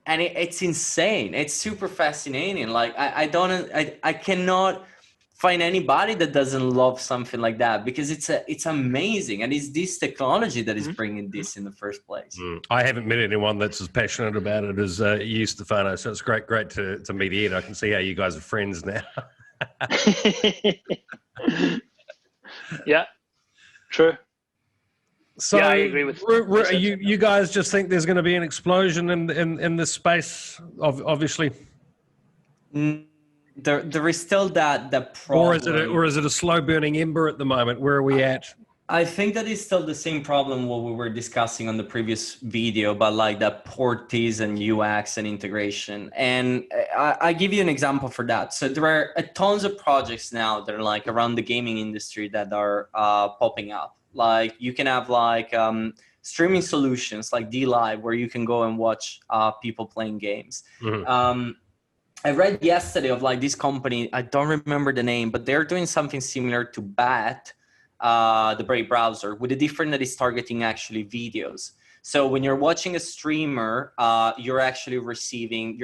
[SPEAKER 4] And it's insane. It's super fascinating. Like I cannot find anybody that doesn't love something like that, because it's amazing, and it's this technology that is bringing this in the first place.
[SPEAKER 2] I haven't met anyone that's as passionate about it as you, Stefano. So it's great to meet Ed. I can see how you guys are friends now.
[SPEAKER 3] Yeah, true.
[SPEAKER 2] So
[SPEAKER 3] yeah, I agree with
[SPEAKER 2] you guys just think there's going to be an explosion in this space, obviously.
[SPEAKER 4] There is still that problem.
[SPEAKER 2] Or is it a slow burning ember at the moment? Where are we at?
[SPEAKER 4] I think that is still the same problem what we were discussing on the previous video about like the porties and UX and integration. And I give you an example for that. So there are tons of projects now that are like around the gaming industry that are popping up. Like you can have like streaming solutions like DLive where you can go and watch people playing games. I read yesterday of like this company, I don't remember the name, but they're doing something similar to BAT, the Brave browser, with a difference that is targeting actually videos. So when you're watching a streamer, you're actually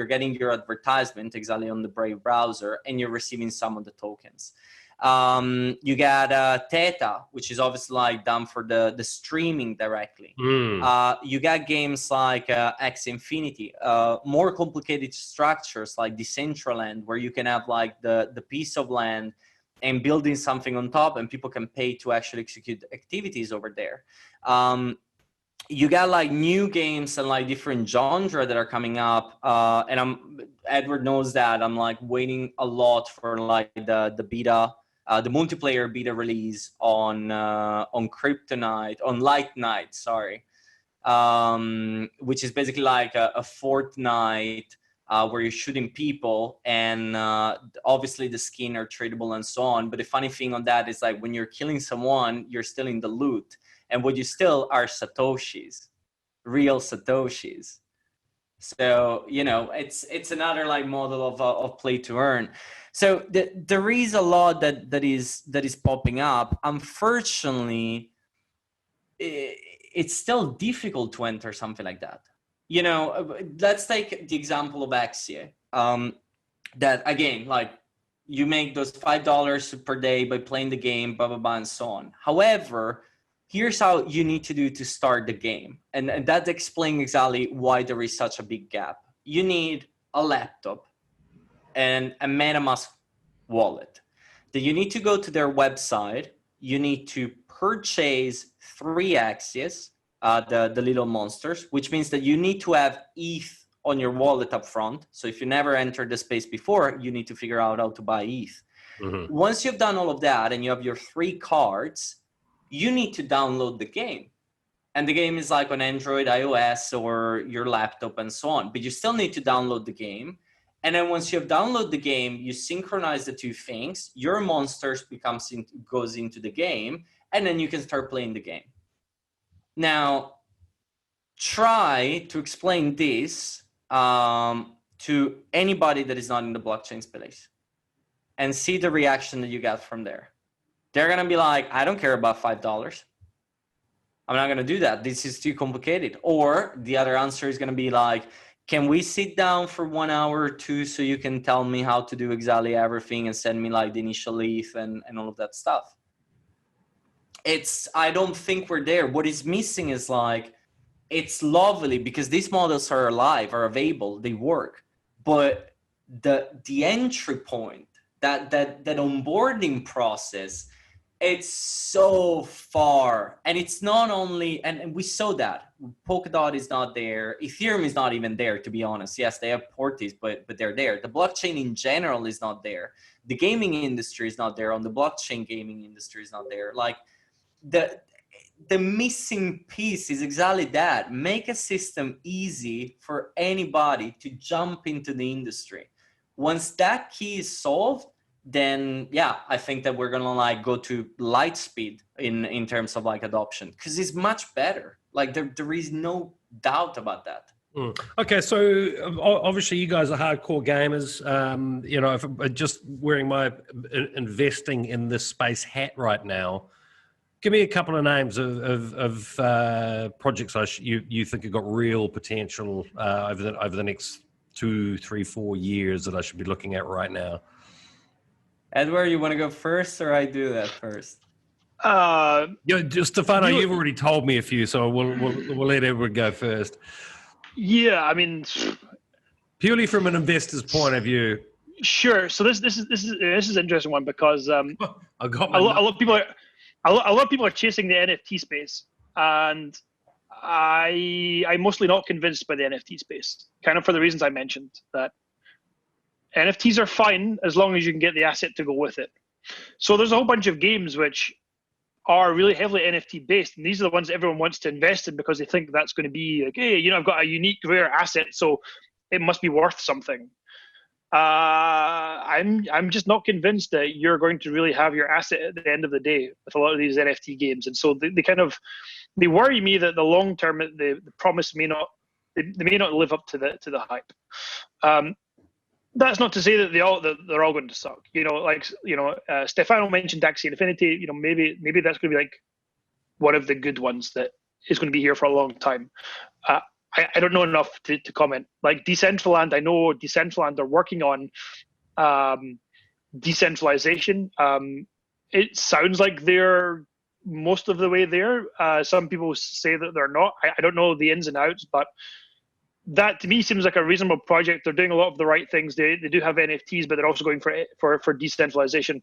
[SPEAKER 4] getting your advertisement exactly on the Brave browser, and you're receiving some of the tokens. You got Theta, which is obviously like done for the streaming directly. You got games like Axie Infinity, more complicated structures like Decentraland, where you can have like the piece of land and building something on top, and people can pay to actually execute activities over there. You got like new games and like different genre that are coming up, and Edward knows that I'm like waiting a lot for like the beta, the multiplayer beta release on Light Night, sorry, which is basically like a Fortnite where you're shooting people, and obviously the skin are tradable and so on. But the funny thing on that is like when you're killing someone, you're stealing the loot. And what you steal are Satoshis, real Satoshis. So, you know, it's another like model of play to earn. So there is a lot that is popping up. Unfortunately, it's still difficult to enter something like that. You know, let's take the example of Axie. That again, like you make those $5 per day by playing the game, blah, blah, blah, and so on. However, here's how you need to do to start the game. And that explains exactly why there is such a big gap. You need a laptop and a MetaMask wallet. Then you need to go to their website. You need to purchase 3 axies, the little monsters, which means that you need to have ETH on your wallet up front. So if you never entered the space before, you need to figure out how to buy ETH. Once you've done all of that and you have your 3 cards, you need to download the game. And the game is like on Android, iOS, or your laptop and so on. But you still need to download the game. And then once you have downloaded the game, you synchronize the 2 things. Your monsters goes into the game, and then you can start playing the game. Now, try to explain this to anybody that is not in the blockchain space and see the reaction that you get from there. They're going to be like, I don't care about $5. I'm not going to do that. This is too complicated. Or the other answer is going to be like, can we sit down for 1 hour or 2 so you can tell me how to do exactly everything and send me like the initial ETH and all of that stuff? I don't think we're there. What is missing is like, it's lovely because these models are alive, are available, they work. But the entry point, that onboarding process, it's so far. And it's not only, and we saw that Polkadot is not there, Ethereum is not even there, to be honest. Yes, they have porties, but they're there. The blockchain in general is not there. The gaming industry is not there. On the blockchain gaming industry is not there. Like the missing piece is exactly that. Make a system easy for anybody to jump into the industry. Once that key is solved, then yeah, I think that we're gonna like go to light speed in terms of like adoption, because it's much better. Like there is no doubt about that.
[SPEAKER 2] Okay, so obviously you guys are hardcore gamers. You know, if I'm just wearing my investing in this space hat right now, give me a couple of names of projects you think have got real potential over the next 2, 3, 4 years that I should be looking at right now.
[SPEAKER 4] Edward, you want to go first, or I do that first?
[SPEAKER 2] Stefano, you've already told me a few, so we'll let Edward go first.
[SPEAKER 3] Yeah, I mean,
[SPEAKER 2] Purely from an investor's point of view.
[SPEAKER 3] sure. So this is an interesting one because
[SPEAKER 2] I got
[SPEAKER 3] a lot of people are chasing the NFT space, and I'm mostly not convinced by the NFT space, kind of for the reasons I mentioned. That NFTs are fine as long as you can get the asset to go with it. So there's a whole bunch of games which are really heavily NFT based, and these are the ones that everyone wants to invest in because they think that's going to be like, hey, I've got a unique rare asset, so it must be worth something. I'm just not convinced that you're going to really have your asset at the end of the day with a lot of these NFT games, and so they worry me that the long term the promise may not live up to the hype. That's not to say that they're all going to suck. Stefano mentioned Axie Infinity. Maybe that's going to be like one of the good ones that is going to be here for a long time. I don't know enough to comment. Like Decentraland, I know Decentraland are working on decentralization. It sounds like they're most of the way there. Some people say that they're not. I don't know the ins and outs, but that to me seems like a reasonable project. They're doing a lot of the right things. They do have NFTs, but they're also going for decentralization.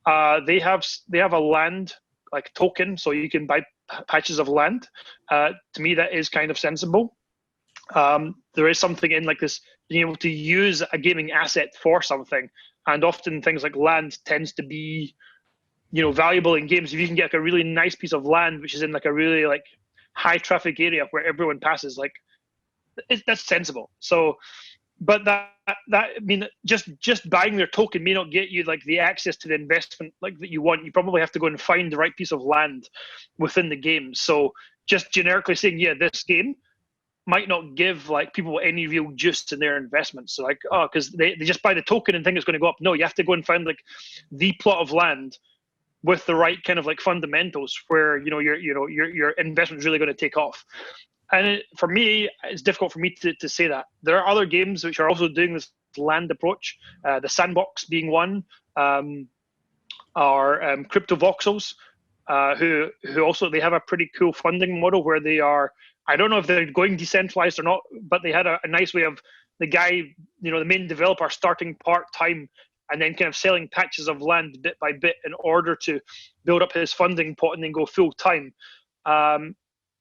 [SPEAKER 3] They have a land like token, so you can buy patches of land. To me, that is kind of sensible. There is something in like this being able to use a gaming asset for something, and often things like land tends to be, valuable in games. If you can get like a really nice piece of land, which is in like a really like high traffic area where everyone passes, like that's sensible. So, but that I mean, just buying their token may not get you like the access to the investment like that you want. You probably have to go and find the right piece of land within the game. So just generically saying, yeah, this game might not give like people any real juice in their investments. So like, because they just buy the token and think it's going to go up. No, you have to go and find like the plot of land with the right kind of like fundamentals where your investment is really going to take off. And for me, it's difficult for me to say that. There are other games which are also doing this land approach. The Sandbox being one, are Crypto Voxels, who also they have a pretty cool funding model where they are. I don't know if they're going decentralized or not, but they had a nice way of the guy, the main developer, starting part-time and then kind of selling patches of land bit by bit in order to build up his funding pot and then go full-time.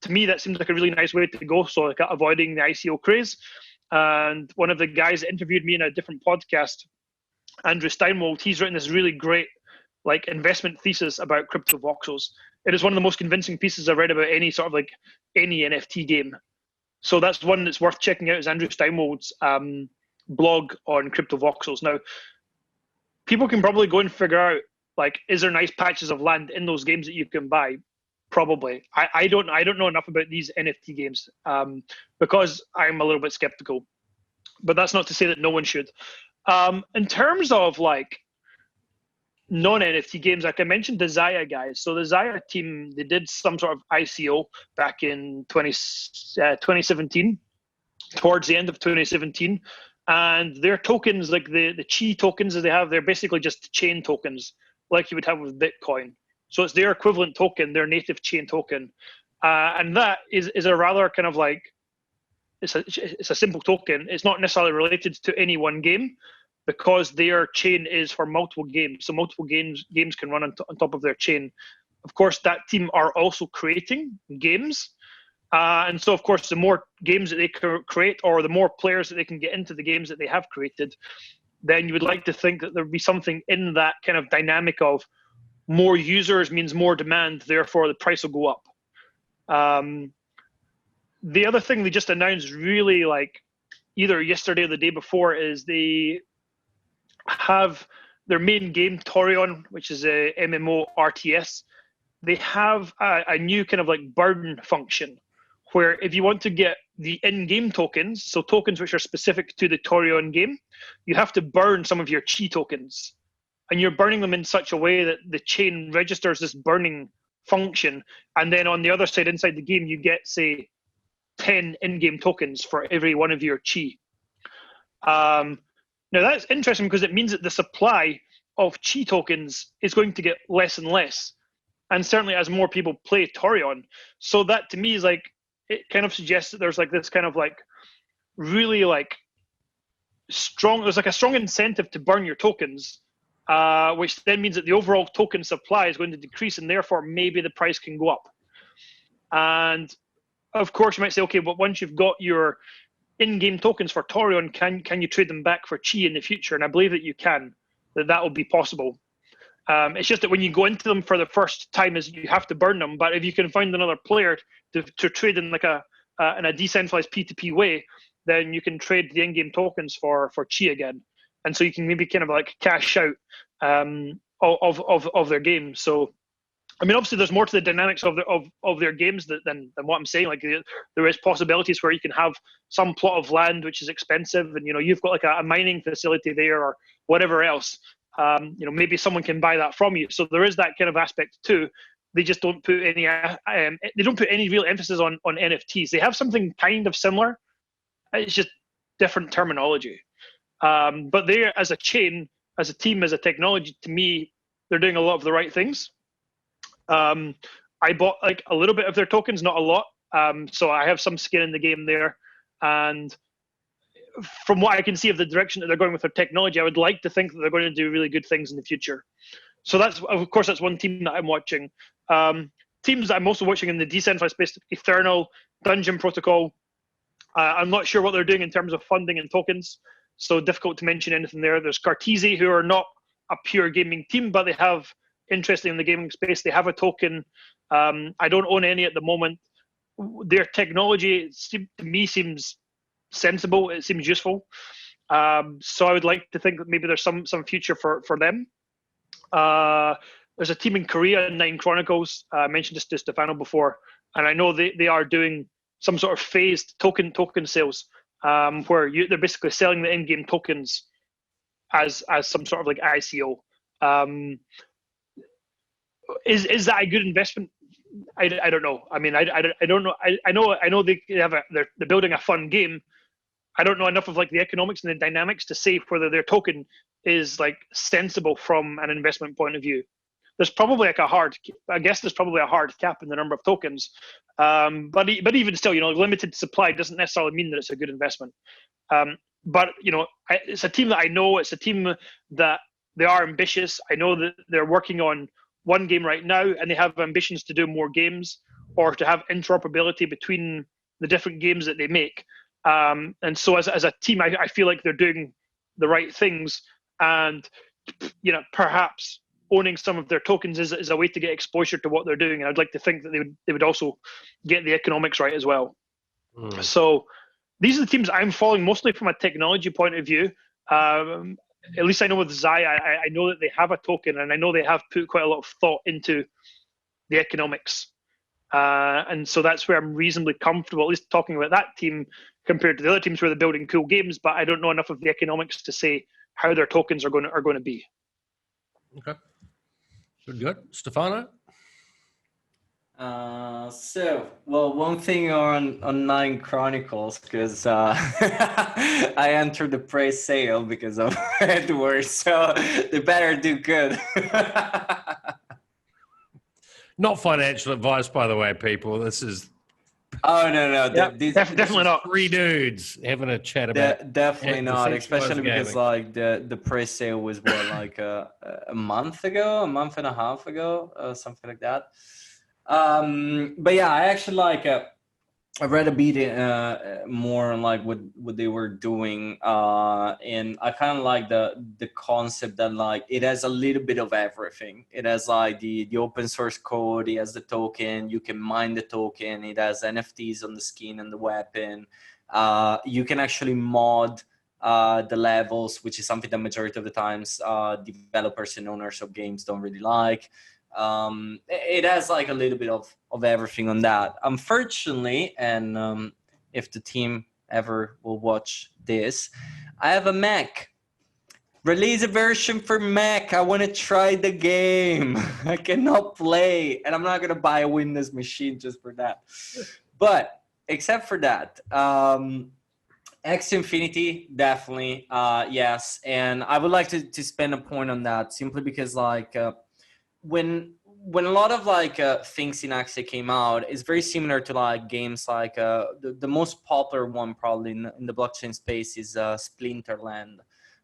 [SPEAKER 3] To me, that seems like a really nice way to go. So like avoiding the ICO craze. And one of the guys that interviewed me in a different podcast, Andrew Steinwold, he's written this really great like investment thesis about crypto voxels. It is one of the most convincing pieces I've read about any sort of like any NFT game. So that's one that's worth checking out, is Andrew Steinwold's blog on crypto voxels. Now, people can probably go and figure out like, is there nice patches of land in those games that you can buy? Probably. I don't know enough about these NFT games because I'm a little bit skeptical. But that's not to say that no one should. In terms of like non-NFT games, like I mentioned the Zaya guys. So the Zaya team, they did some sort of ICO back in 2017, towards the end of 2017. And their tokens, like the Chi tokens that they have, they're basically just chain tokens like you would have with Bitcoin. So it's their equivalent token, their native chain token. And that is a rather kind of like, it's a simple token. It's not necessarily related to any one game because their chain is for multiple games. So multiple games can run on top of their chain. Of course, that team are also creating games. And so, of course, the more games that they create or the more players that they can get into the games that they have created, then you would like to think that there would be something in that kind of dynamic of more users means more demand, therefore the price will go up. The other thing they just announced really like either yesterday or the day before is they have their main game, Torion, which is a MMO RTS. They have a new kind of like burn function where if you want to get the in-game tokens, so tokens which are specific to the Torion game, you have to burn some of your Chi tokens. And you're burning them in such a way that the chain registers this burning function. And then on the other side, inside the game, you get, say, 10 in-game tokens for every one of your Chi. Now, that's interesting because it means that the supply of chi tokens is going to get less and less, and certainly as more people play Torion. So that to me is like, it kind of suggests that there's like this kind of like really like strong, there's like a strong incentive to burn your tokens, which then means that the overall token supply is going to decrease, and therefore maybe the price can go up. And of course you might say, okay, but once you've got your in-game tokens for Torion, can you trade them back for chi in the future? And I believe that you can, that will be possible. It's just that when you go into them for the first time, is you have to burn them. But if you can find another player to trade in like in a decentralized P2P way, then you can trade the in-game tokens for chi again, and so you can maybe kind of like cash out of their game. So, I mean, obviously, there's more to the dynamics of their games than what I'm saying. Like, there is possibilities where you can have some plot of land which is expensive, and you've got like a mining facility there or whatever else. Maybe someone can buy that from you. So there is that kind of aspect too. They just don't put any real emphasis on NFTs. They have something kind of similar. It's just different terminology. But they, as a chain, as a team, as a technology, to me, they're doing a lot of the right things. I bought like a little bit of their tokens, not a lot. So I have some skin in the game there. And from what I can see of the direction that they're going with their technology, I would like to think that they're going to do really good things in the future. So that's one team that I'm watching. Teams that I'm also watching in the decentralized space: Ethereal, Dungeon Protocol. I'm not sure what they're doing in terms of funding and tokens, so difficult to mention anything there. There's Cartesi, who are not a pure gaming team, but they have interest in the gaming space. They have a token. I don't own any at the moment. Their technology, to me, seems sensible. It seems useful. So I would like to think that maybe there's some future for them. There's a team in Korea, Nine Chronicles. I mentioned this to Stefano before, and I know they are doing some sort of phased token sales, where they're basically selling the in-game tokens as some sort of like ICO. Is that a good investment? I don't know. I mean, I don't know. I know they're building a fun game. I don't know enough of like the economics and the dynamics to say whether their token is like sensible from an investment point of view. There's probably like a hard cap in the number of tokens. But even still, limited supply doesn't necessarily mean that it's a good investment. But it's a team that I know. It's a team that they are ambitious. I know that they're working on one game right now, and they have ambitions to do more games or to have interoperability between the different games that they make. And so as a team, I feel like they're doing the right things, and perhaps owning some of their tokens is a way to get exposure to what they're doing. And I'd like to think that they would also get the economics right as well. So these are the teams I'm following mostly from a technology point of view. At least I know with Zai, I know that they have a token, and I know they have put quite a lot of thought into the economics. And so that's where I'm reasonably comfortable, at least talking about that team compared to the other teams where they're building cool games, but I don't know enough of the economics to say how their tokens are going to be.
[SPEAKER 2] Okay. Good. Stefano?
[SPEAKER 4] One thing on Nine Chronicles, because I entered the pre-sale because of Edward, so they better do good.
[SPEAKER 2] Not financial advice, by the way, people. This is...
[SPEAKER 4] Oh, no.
[SPEAKER 3] Definitely not.
[SPEAKER 2] Three dudes having a chat about...
[SPEAKER 4] Definitely not, especially because like the pre-sale was like a month and a half ago, something like that. But yeah, I actually I read a bit more on like what they were doing, and I kind of like the concept that like it has a little bit of everything. It has like the open source code, it has the token, you can mine the token, it has NFTs on the skin and the weapon. You can actually mod the levels, which is something that majority of the times developers and owners of games don't really like. It has like a little bit of everything on that. Unfortunately, and if the team ever will watch this, I have a Mac. Release a version for Mac. I want to try the game. I cannot play, and I'm not gonna buy a Windows machine just for that. But except for that, X Infinity, definitely, yes. And I would like to spend a point on that simply because like when a lot of like things in Axie came out, it's very similar to like games like the most popular one probably in the blockchain space is Splinterland,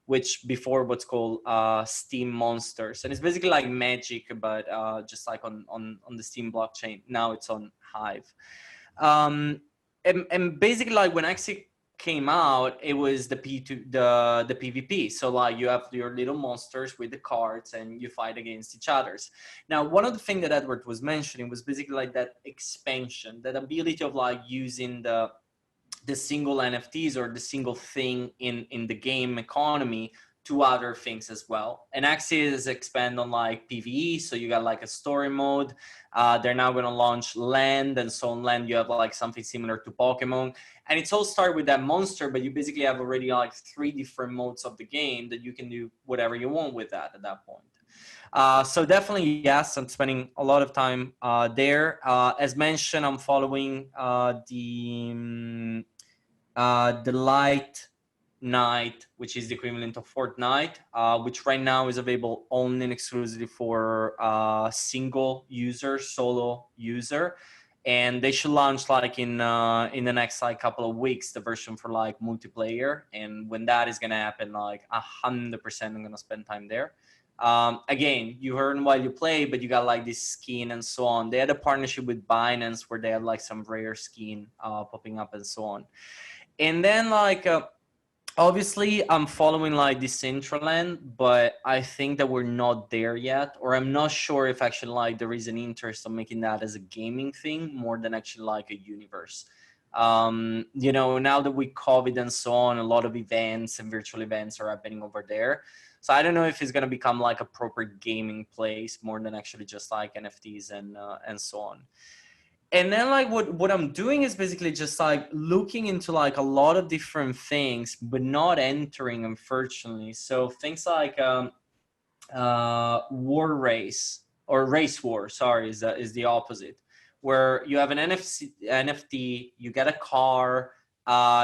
[SPEAKER 4] which before what's called Steam Monsters, and it's basically like Magic, but just like on the Steam blockchain. Now it's on Hive, and basically like when Axie came out, it was the PvP. So like you have your little monsters with the cards and you fight against each others. Now, one of the things that Edward was mentioning was basically like that expansion, that ability of like using the single NFTs or the single thing in the game economy to other things as well. And Axie is expand on like PvE, so you got like a story mode. They're now going to launch land, and so on land you have like something similar to Pokemon. And it's all started with that monster, but you basically have already like 3 different modes of the game that you can do whatever you want with that at that point. So definitely, yes, I'm spending a lot of time there. As mentioned, I'm following the Light Night, which is the equivalent of Fortnite, which right now is available only and exclusively for single user, solo user. And they should launch like in the next like couple of weeks the version for like multiplayer. And when that is gonna happen, like 100% I'm gonna spend time there. Again, you earn while you play, but you got like this skin and so on. They had a partnership with Binance where they had like some rare skin popping up and so on. And then like obviously I'm following like decentraland, but I think that we're not there yet, or I'm not sure if actually like there is an interest in making that as a gaming thing more than actually like a universe. You know, now that with COVID and so on, a lot of events and virtual events are happening over there. So I don't know if it's going to become like a proper gaming place more than actually just like NFTs and so on. And then like what I'm doing is basically just like looking into like a lot of different things, but not entering, unfortunately. So things like war race or race war, sorry, is the opposite, where you have an NFT, you get a car,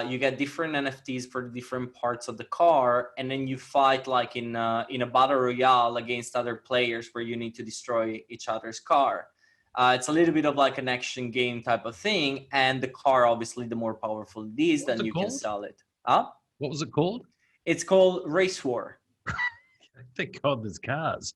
[SPEAKER 4] you get different NFTs for different parts of the car, and then you fight like in a battle royale against other players where you need to destroy each other's car. It's a little bit of like an action game type of thing, and the car, obviously, the more powerful it is, then you can sell it.
[SPEAKER 2] What was it called?
[SPEAKER 4] It's called Race War.
[SPEAKER 2] Thank God there's cars.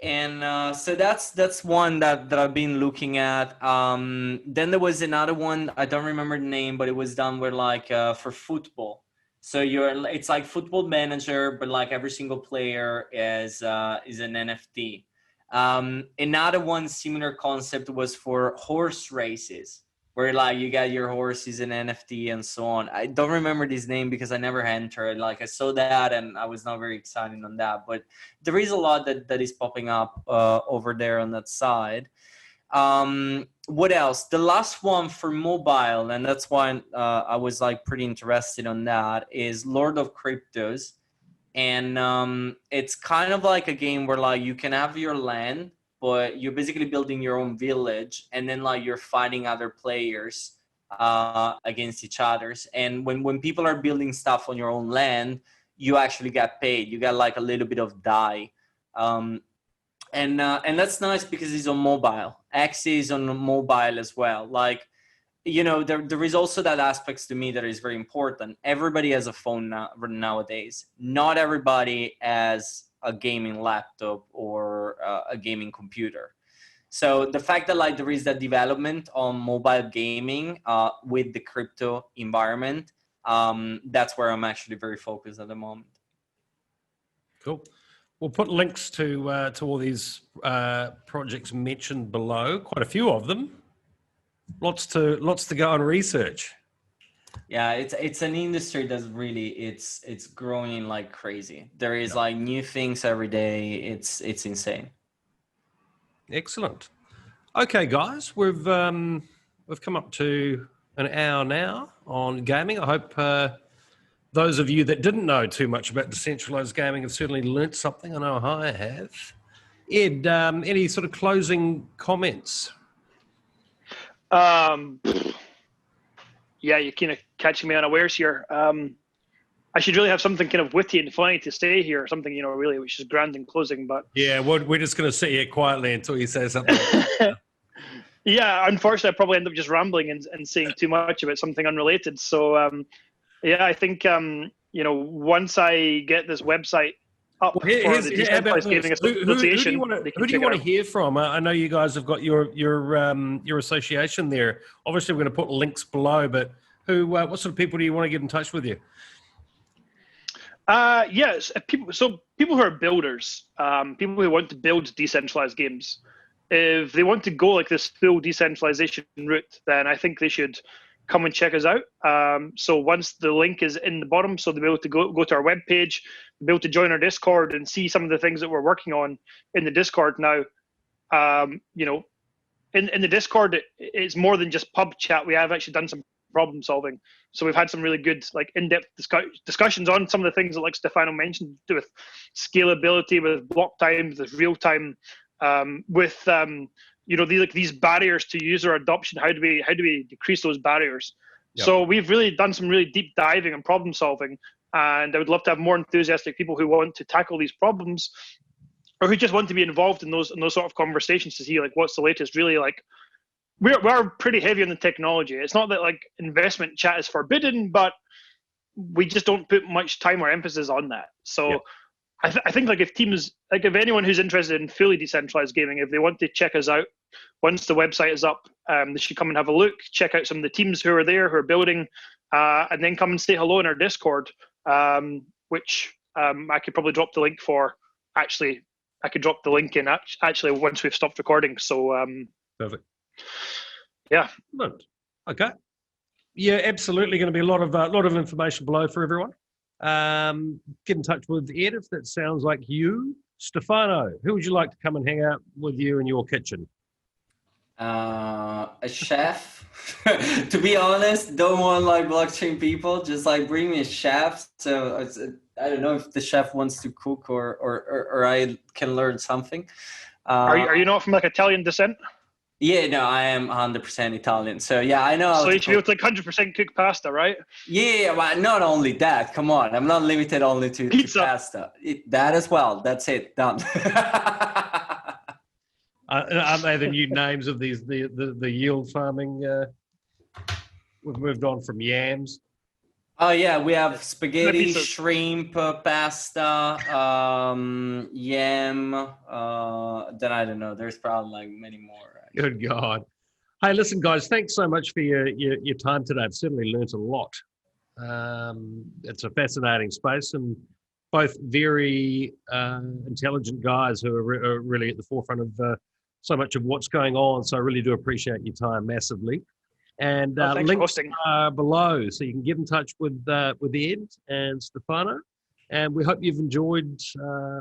[SPEAKER 4] And so that's one that I've been looking at. Then there was another one, I don't remember the name, but it was done where like for football. So it's like Football Manager, but like every single player is an NFT. Another one similar concept was for horse races, where like you got your horses and NFT and so on. I don't remember this name because I never entered. Like I saw that and I was not very excited on that, but there is a lot that is popping up over there on that side. What else? The last one for mobile, and that's why I was like pretty interested on that, is Lord of Kryptos. And it's kind of like a game where like you can have your land, but you're basically building your own village, and then like you're fighting other players against each others. And when people are building stuff on your own land, you actually get paid. You get like a little bit of DAI. And that's nice because it's on mobile. Axie is on mobile as well. Like, you know, there is also that aspects to me that is very important. Everybody has a phone nowadays. Not everybody has a gaming laptop or a gaming computer. So the fact that like there is that development on mobile gaming with the crypto environment, that's where I'm actually very focused at the moment.
[SPEAKER 2] Cool. We'll put links to all these projects mentioned below. Quite a few of them. Lots to go and research.
[SPEAKER 4] Yeah, it's an industry that's really it's growing like crazy. There is like new things every day. It's insane.
[SPEAKER 2] Excellent. Okay, guys, we've come up to an hour now on gaming. I hope those of you that didn't know too much about decentralized gaming have certainly learnt something. I know I have. Ed, any sort of closing comments?
[SPEAKER 3] Yeah, you kind of catching me unawares here. I should really have something kind of witty and funny to say here, or something, really, which is grand in closing. But
[SPEAKER 2] yeah, we're just going to sit here quietly until you say something.
[SPEAKER 3] Yeah, unfortunately, I probably end up just rambling and saying too much about something unrelated. So, yeah, I think once I get this website up for the Decentralized Gaming Association,
[SPEAKER 2] who do you want to hear from? I know you guys have got your association there. Obviously, we're going to put links below, but what sort of people do you want to get in touch with you?
[SPEAKER 3] Yes, people who are builders, people who want to build decentralized games. If they want to go like this full decentralization route, then I think they should come and check us out. So once the link is in the bottom, so they'll be able to go to our webpage, be able to join our Discord and see some of the things that we're working on in the Discord now. In the Discord, it's more than just pub chat. We have actually done some problem solving. So we've had some really good, like, in-depth discussions on some of the things that, like Stefano mentioned, to do with scalability, with block times, with real time, with these barriers to user adoption. How do we decrease those barriers? Yep. So we've really done some really deep diving and problem solving, and I would love to have more enthusiastic people who want to tackle these problems, or who just want to be involved in those sort of conversations to see, like, what's the latest. Really, like, we're pretty heavy on the technology. It's not that, like, investment chat is forbidden, but we just don't put much time or emphasis on that. So. Yep. I think, like, if anyone who's interested in fully decentralized gaming, if they want to check us out, once the website is up, they should come and have a look, check out some of the teams who are there, who are building, and then come and say hello in our Discord, which I could probably drop the link for. Actually, I could drop the link in actually once we've stopped recording. So
[SPEAKER 2] perfect.
[SPEAKER 3] Yeah.
[SPEAKER 2] Okay. Yeah, absolutely. Going to be a lot of information below for everyone. Get in touch with Ed if that sounds like you. Stefano, who would you like to come and hang out with you in your kitchen?
[SPEAKER 4] A chef. To be honest, don't want like blockchain people. Just like bring me a chef. So I don't know if the chef wants to cook or I can learn something.
[SPEAKER 3] Are you not from like Italian descent?
[SPEAKER 4] Yeah, no, I am 100% Italian. So yeah, I know.
[SPEAKER 3] So you should be able to like 100% cook pasta, right?
[SPEAKER 4] Yeah, but not only that. Come on, I'm not limited only to pasta. That as well. That's it. Done.
[SPEAKER 2] Aren't they the new names of these the yield farming? We've moved on from yams.
[SPEAKER 4] Oh yeah, we have spaghetti, shrimp, pasta, yam. Then I don't know. There's probably like many more.
[SPEAKER 2] Good God. Hey, listen, guys, thanks so much for your time today. I've certainly learnt a lot. It's a fascinating space, and both very intelligent guys who are really at the forefront of so much of what's going on. So I really do appreciate your time massively. And links are below, so you can get in touch with Ed and Stefano. And we hope you've enjoyed,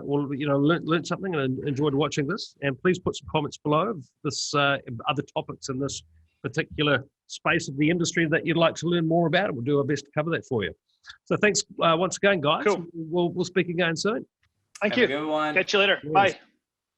[SPEAKER 2] learned something and enjoyed watching this. And please put some comments below of this other topics in this particular space of the industry that you'd like to learn more about. And we'll do our best to cover that for you. So thanks once again, guys.
[SPEAKER 3] Cool.
[SPEAKER 2] We'll speak again soon.
[SPEAKER 3] Thank you.
[SPEAKER 4] Have a good one.
[SPEAKER 3] Catch you later.
[SPEAKER 2] Cheers.
[SPEAKER 3] Bye.